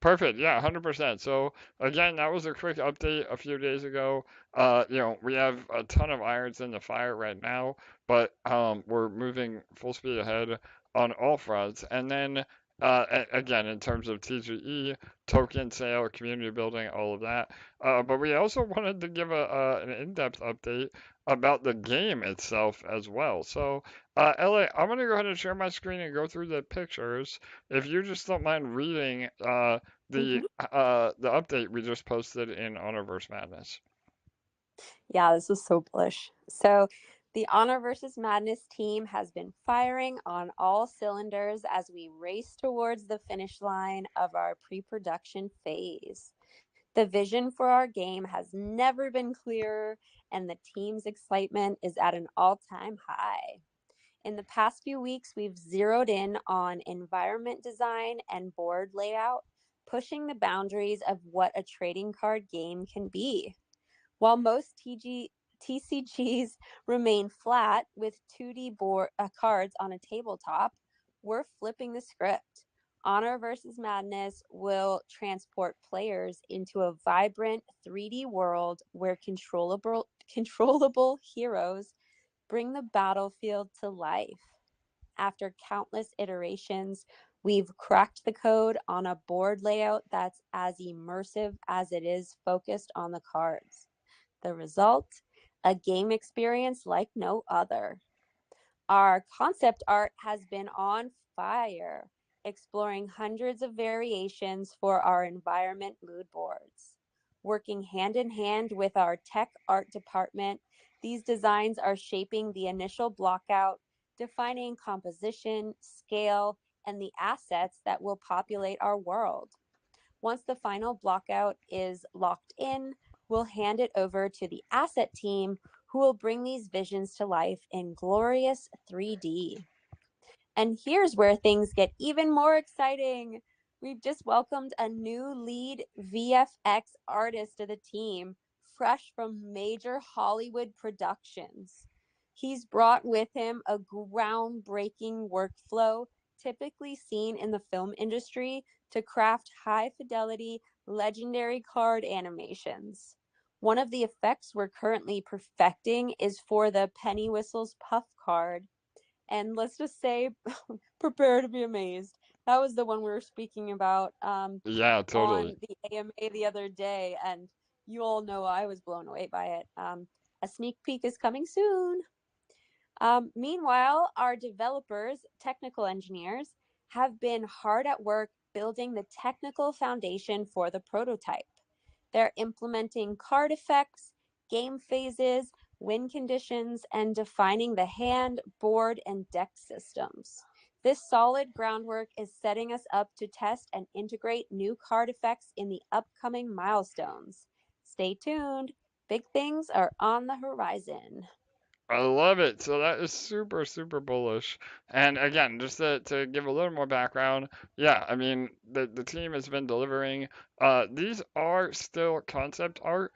Perfect. Yeah, 100%. So again, that was a quick update a few days ago. You know, we have a ton of irons in the fire right now, but we're moving full speed ahead on all fronts. And then again, in terms of TGE, token sale, community building, all of that. But we also wanted to give an in-depth update about the game itself as well. So, LA, I'm gonna go ahead and share my screen and go through the pictures. If you just don't mind reading Mhm. the update we just posted in Honor vs. Madness. Yeah, this was so bullish. So the Honor versus Madness team has been firing on all cylinders as we race towards the finish line of our pre-production phase. The vision for our game has never been clearer, and the team's excitement is at an all-time high. In the past few weeks, we've zeroed in on environment design and board layout, pushing the boundaries of what a trading card game can be. While most TCGs remain flat with 2D cards on a tabletop, we're flipping the script. Honor versus Madness will transport players into a vibrant 3D world where controllable heroes bring the battlefield to life. After countless iterations, we've cracked the code on a board layout that's as immersive as it is focused on the cards. The result? A game experience like no other. Our concept art has been on fire, exploring hundreds of variations for our environment mood boards. Working hand in hand with our tech art department, these designs are shaping the initial blockout, defining composition, scale, and the assets that will populate our world. Once the final blockout is locked in, we'll hand it over to the asset team who will bring these visions to life in glorious 3D. And here's where things get even more exciting. We've just welcomed a new lead VFX artist to the team, fresh from major Hollywood productions. He's brought with him a groundbreaking workflow typically seen in the film industry to craft high fidelity, legendary card animations. One of the effects we're currently perfecting is for the Penny Whistles Puff card. And let's just say, prepare to be amazed. That was the one we were speaking about Yeah, totally. on the AMA the other day, and you all know I was blown away by it. A sneak peek is coming soon. Meanwhile, our developers, technical engineers, have been hard at work building the technical foundation for the prototype. They're implementing card effects, game phases, win conditions, and defining the hand, board, and deck systems. This solid groundwork is setting us up to test and integrate new card effects in the upcoming milestones. Stay tuned. Big things are on the horizon. I love it. So that is super, super bullish. And again, just to give a little more background, yeah, I mean, the team has been delivering. These are still concept art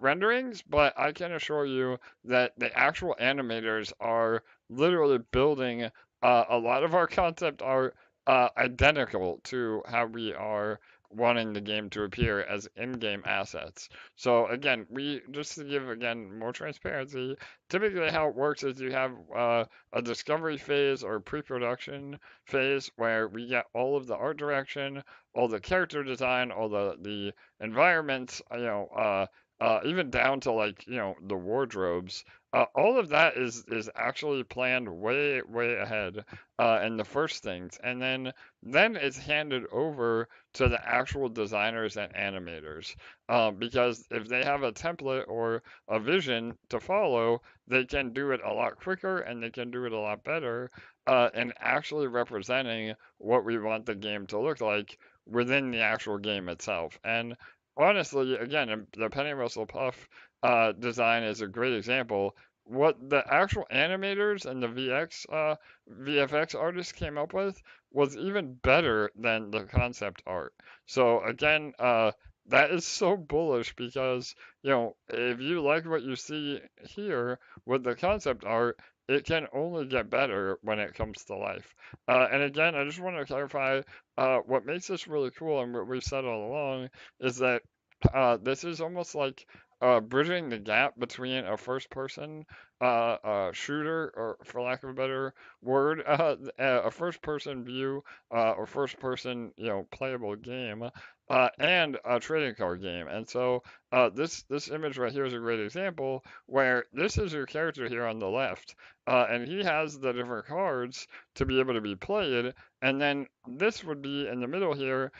renderings, but I can assure you that the actual animators are literally building a lot of our concept art identical to how we are wanting the game to appear as in-game assets. So again, we just to give again more transparency, typically how it works is you have a discovery phase or pre-production phase where we get all of the art direction, all the character design, all the environments, even down to like the wardrobes. All of that is actually planned way ahead in the first things, and then it's handed over to the actual designers and animators because if they have a template or a vision to follow, they can do it a lot quicker and they can do it a lot better in actually representing what we want the game to look like within the actual game itself. And honestly, again, the Penny Russell Puff design is a great example. What the actual animators and the VFX artists came up with was even better than the concept art. So again, that is so bullish because, if you like what you see here with the concept art, it can only get better when it comes to life. And again, I just want to clarify what makes this really cool and what we've said all along is that this is almost like bridging the gap between a first person shooter, or for lack of a better word, a first person view or first person, playable game. And a trading card game, and so this image right here is a great example where this is your character here on the left, and he has the different cards to be able to be played, and then this would be in the middle here,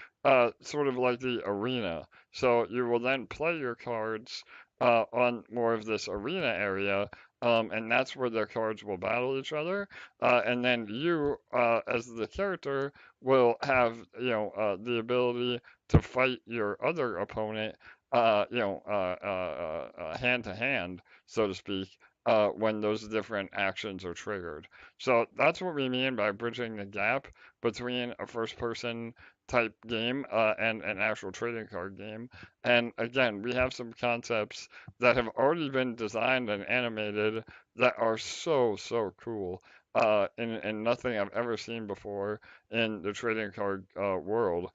sort of like the arena. So you will then play your cards on more of this arena area, and that's where their cards will battle each other. And then you, as the character, will have, the ability to fight your other opponent, hand to hand, so to speak, when those different actions are triggered. So that's what we mean by bridging the gap between a first-person type game and an actual trading card game. And again, we have some concepts that have already been designed and animated that are so, so cool. And nothing I've ever seen before in the trading card world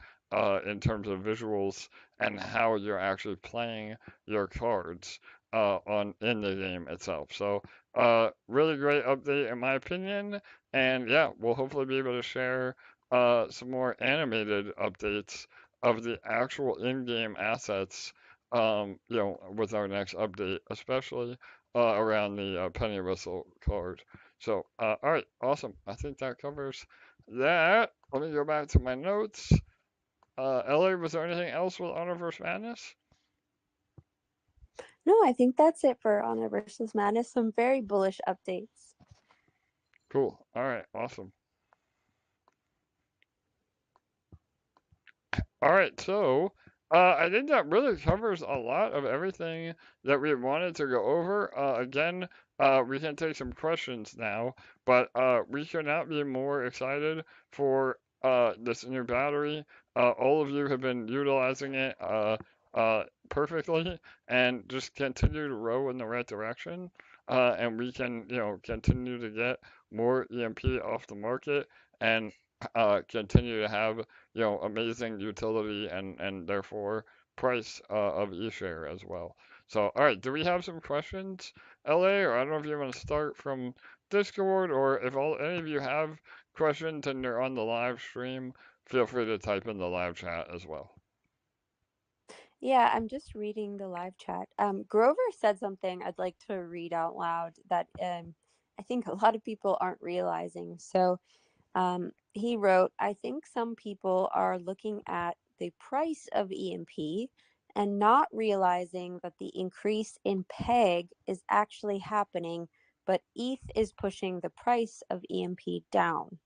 in terms of visuals and how you're actually playing your cards on in the game itself. So, really great update in my opinion. And yeah, we'll hopefully be able to share some more animated updates of the actual in-game assets, with our next update, especially around the penny whistle card. So, all right, awesome. I think that covers that. Let me go back to my notes. LA, was there anything else with Honor vs. Madness? No, I think that's it for Honor versus Madness. Some very bullish updates. Cool. All right, awesome. All right, so I think that really covers a lot of everything that we wanted to go over. Again, we can take some questions now, but we could not be more excited for this new battery. All of you have been utilizing it perfectly, and just continue to row in the right direction. And we can, continue to get more EMP off the market and continue to have amazing utility and therefore price of Eshare as well. So, all right, do we have some questions, LA? Or I don't know if you want to start from Discord, or if any of you have questions and you're on the live stream, feel free to type in the live chat as well. Yeah, I'm just reading the live chat. Grover said something I'd like to read out loud that I think a lot of people aren't realizing. So he wrote, I think some people are looking at the price of EMP and not realizing that the increase in PEG is actually happening, but ETH is pushing the price of EMP down.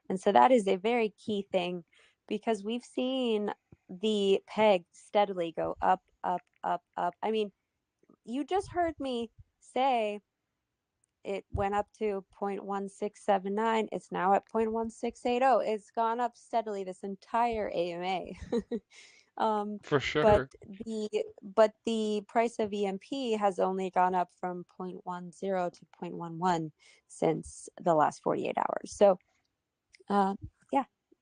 And so that is a very key thing, because we've seen the PEG steadily go up, up, up, up. I mean, you just heard me say it went up to 0.1679. It's now at 0.1680. It's gone up steadily this entire AMA. For but sure. the price of EMP has only gone up from 0.10 to 0.11 since the last 48 hours. So yeah,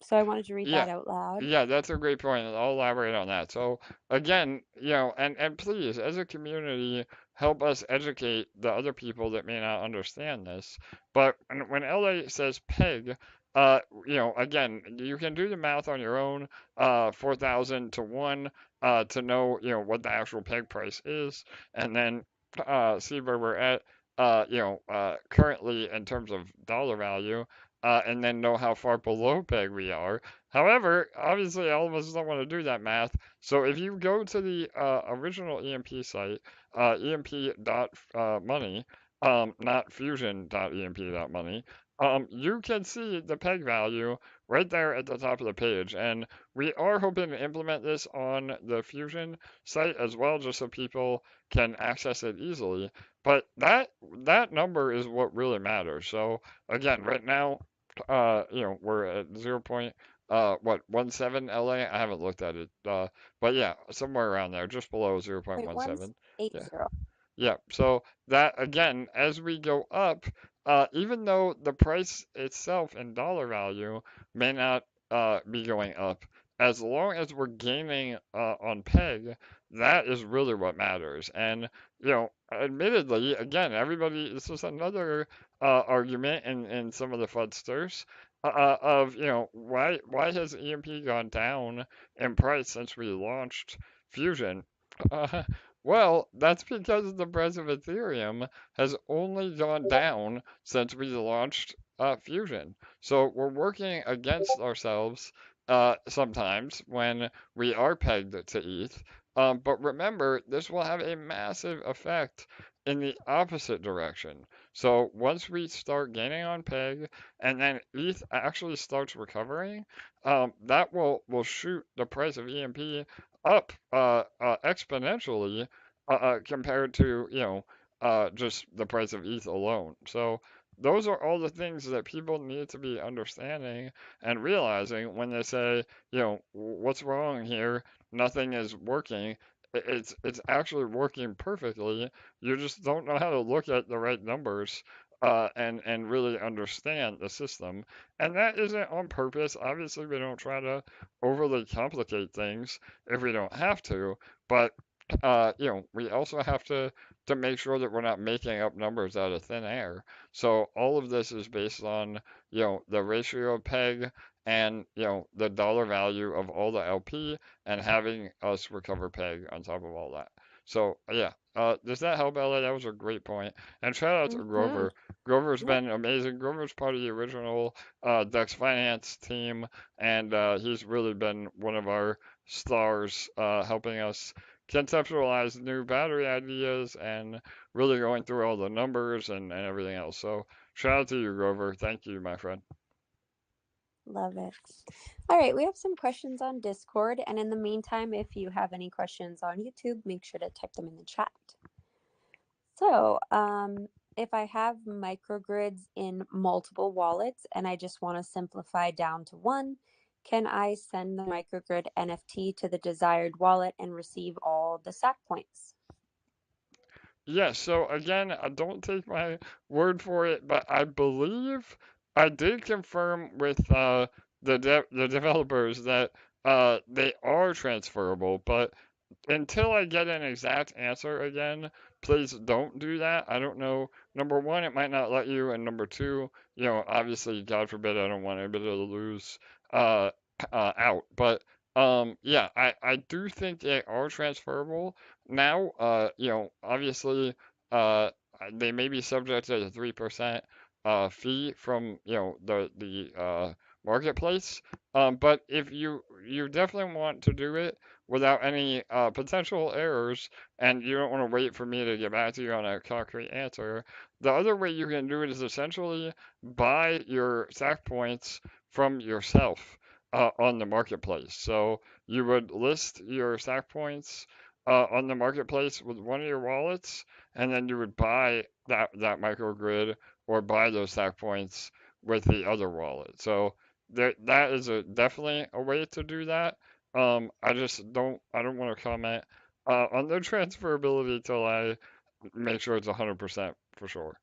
so I wanted to read Yeah. that out loud. Yeah, that's a great point, and I'll elaborate on that. So again, and please, as a community, help us educate the other people that may not understand this. But when LA says peg, again, you can do the math on your own, 4,000 to 1, to know, what the actual peg price is, and then see where we're at, currently in terms of dollar value, and then know how far below peg we are. However, obviously, all of us don't want to do that math. So if you go to the original EMP site, EMP.Money, not Fusion.EMP.Money, you can see the peg value right there at the top of the page. And we are hoping to implement this on the Fusion site as well, just so people can access it easily. But that number is what really matters. So again, right now, we're at 0.17 LA? I haven't looked at it. But yeah, somewhere around there, just below 0.17. Yeah. 0.180. Yeah. So that again, as we go up, even though the price itself in dollar value may not be going up, as long as we're gaining on peg, that is really what matters. And admittedly, again, everybody, this is another argument in some of the fudsters of why has EMP gone down in price since we launched Fusion? Uh, well, that's because the price of Ethereum has only gone down since we launched Fusion. So we're working against ourselves sometimes when we are pegged to ETH. But remember, this will have a massive effect in the opposite direction. So once we start gaining on peg and then ETH actually starts recovering, that will shoot the price of EMP up exponentially compared to, just the price of ETH alone. So those are all the things that people need to be understanding and realizing when they say, what's wrong here? Nothing is working. It's actually working perfectly. You just don't know how to look at the right numbers and really understand the system. And that isn't on purpose. Obviously, we don't try to overly complicate things if we don't have to. But we also have to make sure that we're not making up numbers out of thin air. So all of this is based on, the ratio of peg and, the dollar value of all the LP and having us recover peg on top of all that. So yeah, does that help, Ellie? That was a great point. And shout out to Mm-hmm. Grover. Grover's Yeah. been amazing. Grover's part of the original Dex Finance team, and he's really been one of our stars, helping us conceptualize new battery ideas and really going through all the numbers and everything else. So shout out to you, Grover. Thank you, my friend. Love it. All right, we have some questions on Discord, and in the meantime, if you have any questions on YouTube, make sure to type them in the chat. So, if I have microgrids in multiple wallets and I just want to simplify down to one, can I send the microgrid NFT to the desired wallet and receive all the SAC points? Yes, so again, I don't take my word for it, but I believe I did confirm with the developers that they are transferable, but until I get an exact answer again, please don't do that. I don't know. Number one, it might not let you, and number two, obviously, God forbid, I don't want anybody to lose uh, out. But yeah, I do think they are transferable now. Obviously, uh, they may be subject to the 3% fee from the marketplace. But if you definitely want to do it without any potential errors, and you don't want to wait for me to get back to you on a concrete answer, the other way you can do it is essentially buy your SAC points from yourself on the marketplace. So you would list your SAC points on the marketplace with one of your wallets, and then you would buy that microgrid or buy those SAC points with the other wallet. So that is definitely a way to do that. I don't want to comment on the transferability till I make sure it's 100% for sure.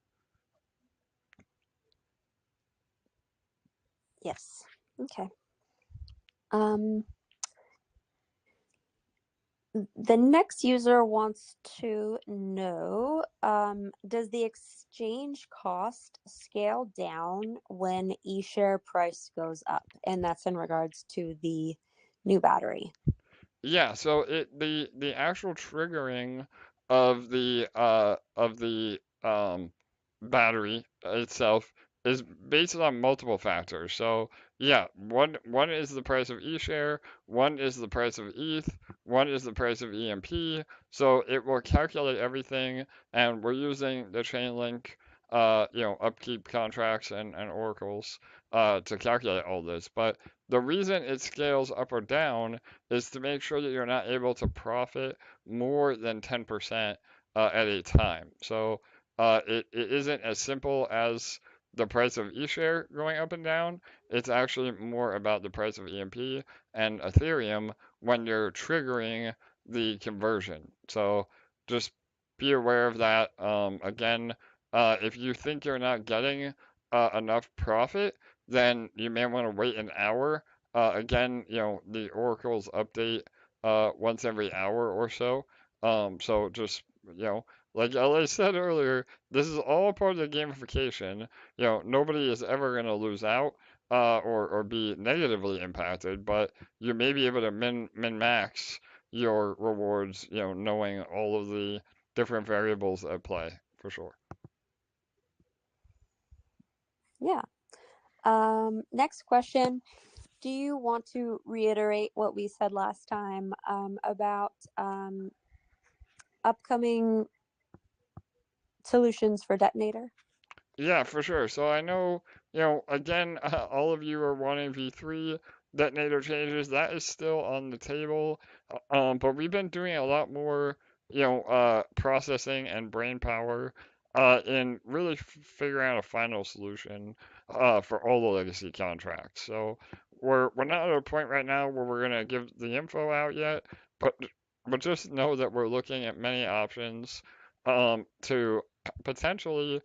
Yes. Okay. Um, the next user wants to know, does the exchange cost scale down when eShare price goes up? And that's in regards to the new battery. Yeah, so the actual triggering of the battery itself is based on multiple factors. So yeah, one is the price of eShare, one is the price of ETH, one is the price of EMP. So it will calculate everything, and we're using the Chainlink, upkeep contracts and oracles to calculate all this. But the reason it scales up or down is to make sure that you're not able to profit more than 10% at a time. So it isn't as simple as the price of eShare going up and down. It's actually more about the price of EMP and Ethereum when you're triggering the conversion. So just be aware of that. Again, if you think you're not getting enough profit, then you may want to wait an hour. Again, the oracles update once every hour or so. So just, like LA said earlier, this is all part of the gamification. Nobody is ever going to lose out or be negatively impacted, but you may be able to min max your rewards, knowing all of the different variables at play for sure. Yeah. Next question. Do you want to reiterate what we said last time about upcoming solutions for Detonator? Yeah, for sure. So I know, again, all of you are wanting V3 detonator changes. That is still on the table. But we've been doing a lot more, processing and brain power, in really figuring out a final solution, for all the legacy contracts. So we're not at a point right now where we're gonna give the info out yet, but just know that we're looking at many options, to potentially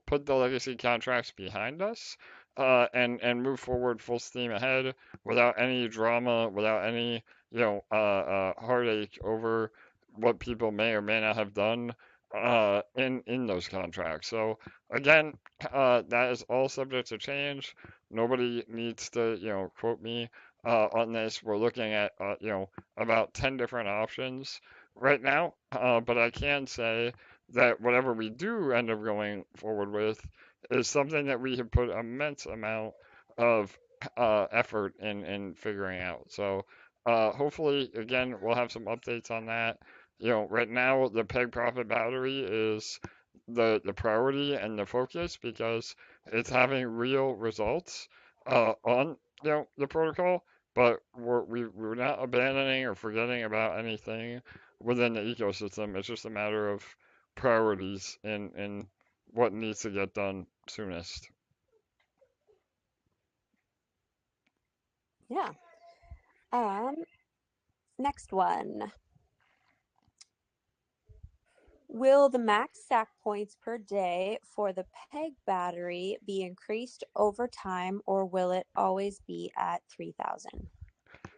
put the legacy contracts behind us, and move forward full steam ahead without any drama, without any, heartache over what people may or may not have done, in those contracts. So again, that is all subject to change. Nobody needs to, quote me, on this. We're looking at, about 10 different options right now, but I can say that whatever we do end up going forward with is something that we have put immense amount of, effort in figuring out. So hopefully, again, we'll have some updates on that. Right now the peg profit battery is the priority and the focus because it's having real results, on the protocol. But we're not abandoning or forgetting about anything within the ecosystem. It's just a matter of priorities and what needs to get done soonest. Yeah. Next one. Will the max stack points per day for the peg battery be increased over time, or will it always be at 3,000?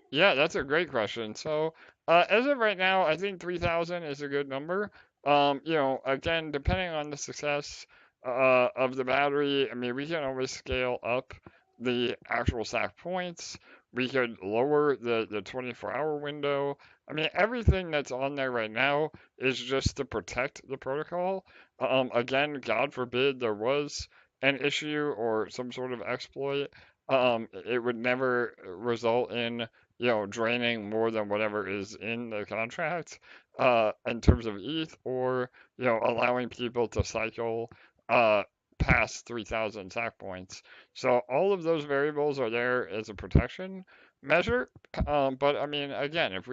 Yeah, that's a great question. So, as of right now, I think 3,000 is a good number. Again, depending on the success, of the battery, I mean, we can always scale up the actual stack points. We could lower the 24-hour window. I mean, everything that's on there right now is just to protect the protocol. Again, God forbid there was an issue or some sort of exploit. It would never result in draining more than whatever is in the contract, in terms of ETH, or, allowing people to cycle, uh, past 3,000 sack points. So all of those variables are there as a protection measure. But I mean, again, if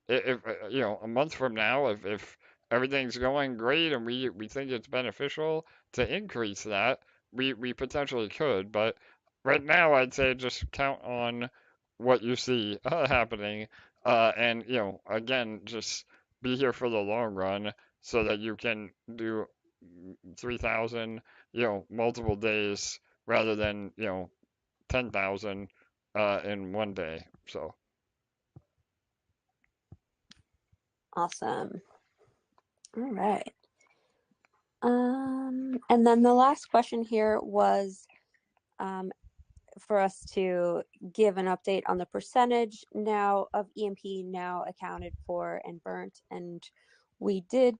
a month from now, if everything's going great and we think it's beneficial to increase that, we potentially could. But right now, I'd say just count on what you see, happening, and again, just be here for the long run so that you can do 3,000, multiple days rather than 10,000, in one day. So Awesome. All right. And then the last question here was, for us to give an update on the percentage now of EMP now accounted for and burnt. And we did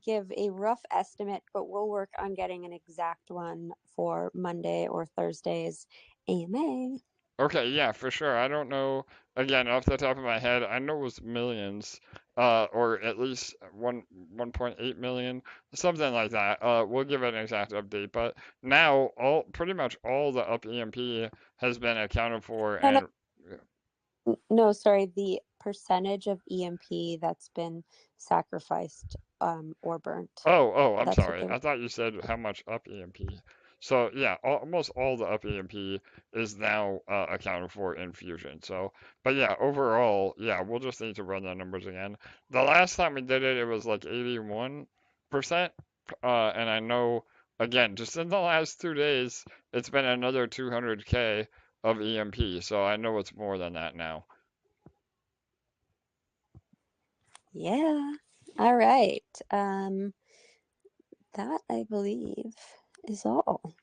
give a rough estimate, but we'll work on getting an exact one for Monday or Thursday's AMA. okay, yeah, for sure. I don't know, again, off the top of my head. I know it was millions, or at least 1.8 million, something like that. We'll give an exact update, but now pretty much all the up EMP has been accounted for, No, and no, sorry, the percentage of EMP that's been sacrificed or burnt. I'm That's what sorry. they I thought you said how much up EMP. So yeah, almost all the up EMP is now, accounted for in Fusion. So, but yeah, overall, yeah, we'll just need to run the numbers again. The last time we did it, it was like 81%. And I know, again, just in the last 2 days, it's been another 200K of EMP. So I know it's more than that now. Yeah. All right. That I believe is all.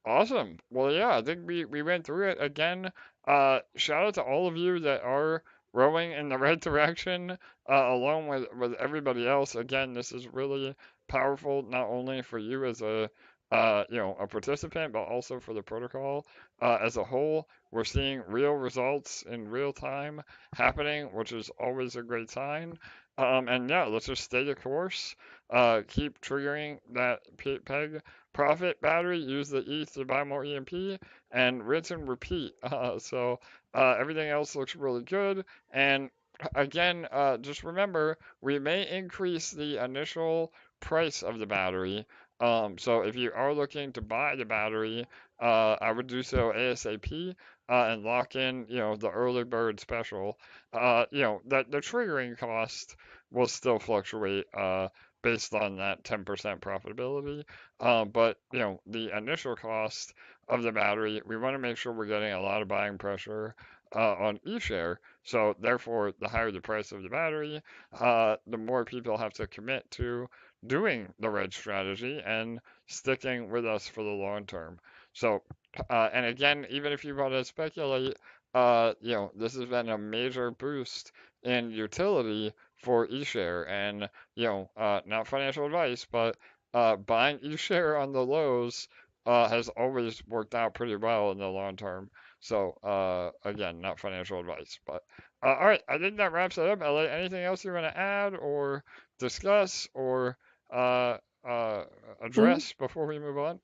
Awesome. Well, yeah, I think we went through it again. Shout out to all of you that are rowing in the right direction, along with everybody else. Again, this is really powerful, not only for you as a a participant, but also for the protocol as a whole. We're seeing real results in real time happening, which is always a great sign. And yeah, let's just stay the course. Keep triggering that peg profit battery. Use the ETH to buy more EMP, and rinse and repeat. Everything else looks really good. And again, just remember, we may increase the initial price of the battery. So if you are looking to buy the battery, I would do so ASAP and lock in, the early bird special. That the triggering cost will still fluctuate based on that 10% profitability. But the initial cost of the battery, we want to make sure we're getting a lot of buying pressure on Eshare. So therefore, the higher the price of the battery, the more people have to commit to doing the red strategy and sticking with us for the long term. So, and again, even if you want to speculate, this has been a major boost in utility for eShare, and not financial advice, but buying eShare on the lows has always worked out pretty well in the long term. So, again, not financial advice, but all right, I think that wraps it up. LA, anything else you want to add or discuss or uh, uh, Mhm. address before we move on?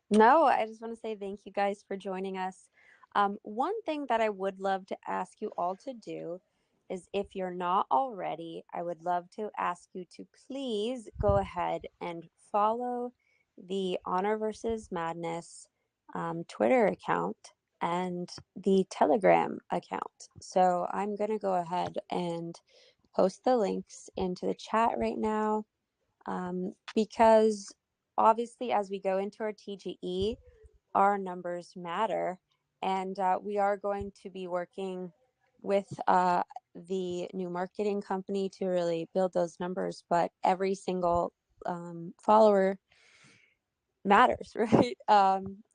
No, I just want to say thank you guys for joining us. One thing that I would love to ask you all to do is if you're not already, I would love to ask you to please go ahead and follow the Honor versus Madness Twitter account and the Telegram account. So I'm going to go ahead and post the links into the chat right now because obviously as we go into our TGE, our numbers matter. And we are going to be working with the new marketing company to really build those numbers. But every single follower matters, right?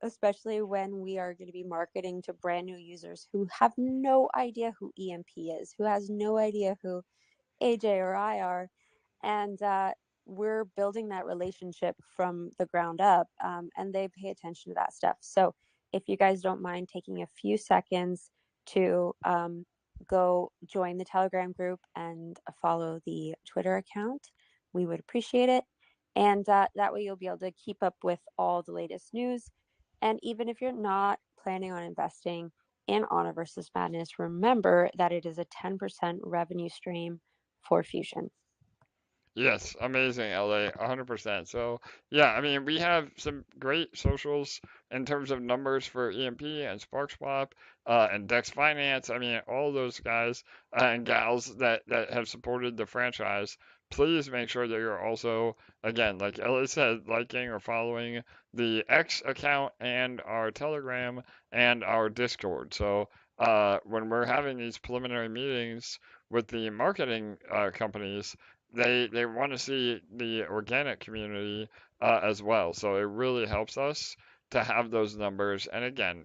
Especially when we are going to be marketing to brand new users who have no idea who EMP is, who has no idea who AJ or I are. And we're building that relationship from the ground up, and they pay attention to that stuff. So if you guys don't mind taking a few seconds to go join the Telegram group and follow the Twitter account, we would appreciate it. And that way you'll be able to keep up with all the latest news. And even if you're not planning on investing in Honor versus Madness, remember that it is a 10% revenue stream for Fusion. Yes, amazing, LA, 100%. So, yeah, I mean, we have some great socials in terms of numbers for EMP and Sparkswap and Dex Finance. I mean, all those guys and gals that have supported the franchise. Please make sure that you're also, again, like LA said, liking or following the X account and our Telegram and our Discord. So, when we're having these preliminary meetings with the marketing companies, they want to see the organic community as well. So it really helps us to have those numbers. And again,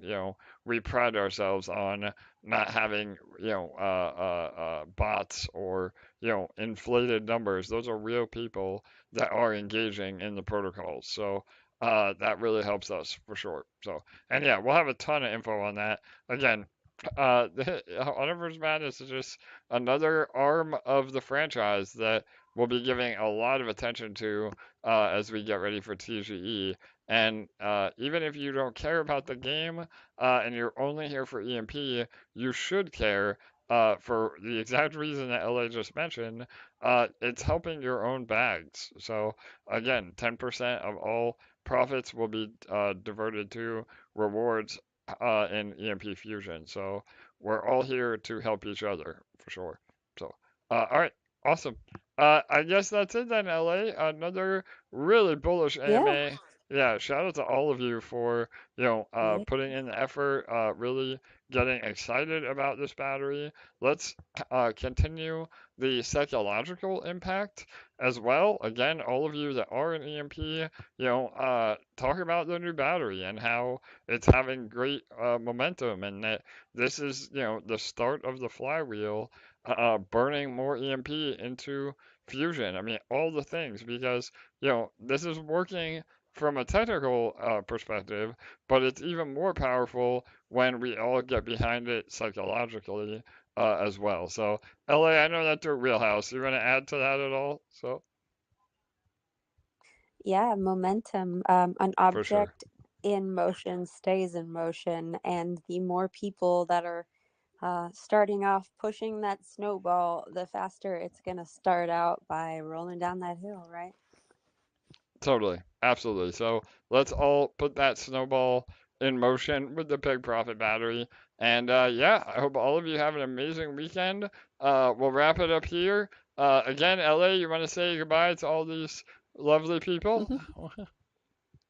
we pride ourselves on not having, bots or, inflated numbers. Those are real people that are engaging in the protocols. So that really helps us for sure. So, and yeah, we'll have a ton of info on that. Again, Universe Madness is just another arm of the franchise that we'll be giving a lot of attention to as we get ready for TGE. And even if you don't care about the game and you're only here for EMP, you should care for the exact reason that LA just mentioned. It's helping your own bags. So, again, 10% of all profits will be diverted to rewards in EMP Fusion. So we're all here to help each other for sure. So, all right, awesome. I guess that's it then, LA. Another really bullish Yeah. AMA. Yeah, shout out to all of you for Yeah. putting in the effort, really getting excited about this battery. Let's continue the psychological impact as well. Again, all of you that are in EMP, talk about the new battery and how it's having great momentum, and that this is the start of the flywheel, burning more EMP into Fusion. I mean, all the things, because this is working from a technical perspective, but it's even more powerful when we all get behind it psychologically as well. So, LA, I know that's your wheelhouse. You want to add to that at all? So, Yeah, momentum. An for sure. object in motion stays in motion, and the more people that are starting off pushing that snowball, the faster it's going to start out by rolling down that hill, right? Totally. Absolutely. So let's all put that snowball in motion with the Pig Profit Battery. And yeah, I hope all of you have an amazing weekend. We'll wrap it up here. Again, LA, you want to say goodbye to all these lovely people?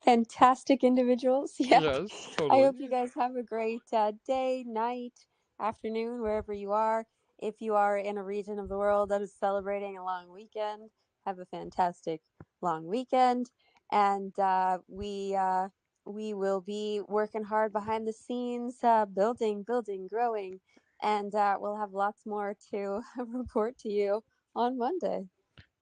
Fantastic individuals. Yeah. Yes, I totally. hope you guys have a great day, night, afternoon, wherever you are. If you are in a region of the world that is celebrating a long weekend, have a fantastic long weekend. And we will be working hard behind the scenes, building, growing, and we'll have lots more to report to you on Monday.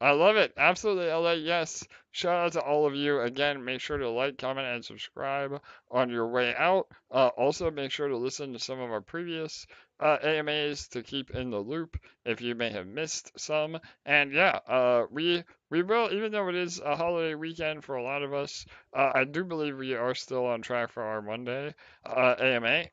I love it. Absolutely, LA. Yes. Shout out to all of you. Again, make sure to like, comment, and subscribe on your way out. Also, make sure to listen to some of our previous AMAs to keep in the loop if you may have missed some. And yeah, we will, even though it is a holiday weekend for a lot of us, I do believe we are still on track for our Monday AMA.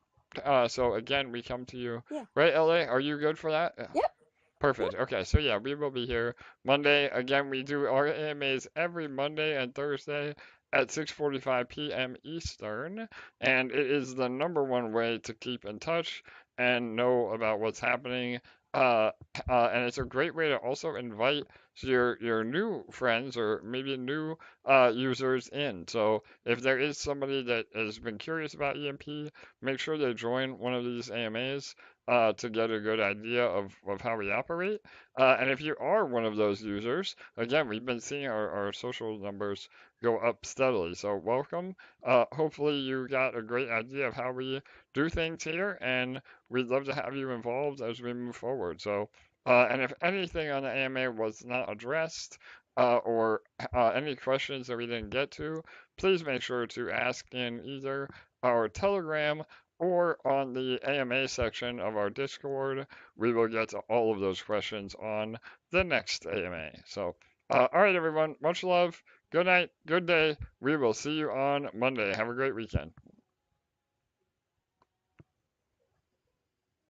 So again, we come to you. Yeah. Right, LA? Are you good for that? Yeah. Yep. Perfect. Okay, so yeah, we will be here Monday. Again, we do our AMAs every Monday and Thursday at 6:45 p.m. Eastern, and it is the number one way to keep in touch and know about what's happening. Uh, and it's a great way to also invite your new friends or maybe new users in. So if there is somebody that has been curious about EMP, make sure they join one of these AMAs to get a good idea of how we operate. And if you are one of those users, again, we've been seeing our social numbers go up steadily. So welcome. Hopefully you got a great idea of how we do things here, and we'd love to have you involved as we move forward. So, and if anything on the AMA was not addressed, or any questions that we didn't get to, please make sure to ask in either our Telegram or on the AMA section of our Discord. We will get to all of those questions on the next AMA. So, all right, everyone, much love. Good night, good day. We will see you on Monday. Have a great weekend.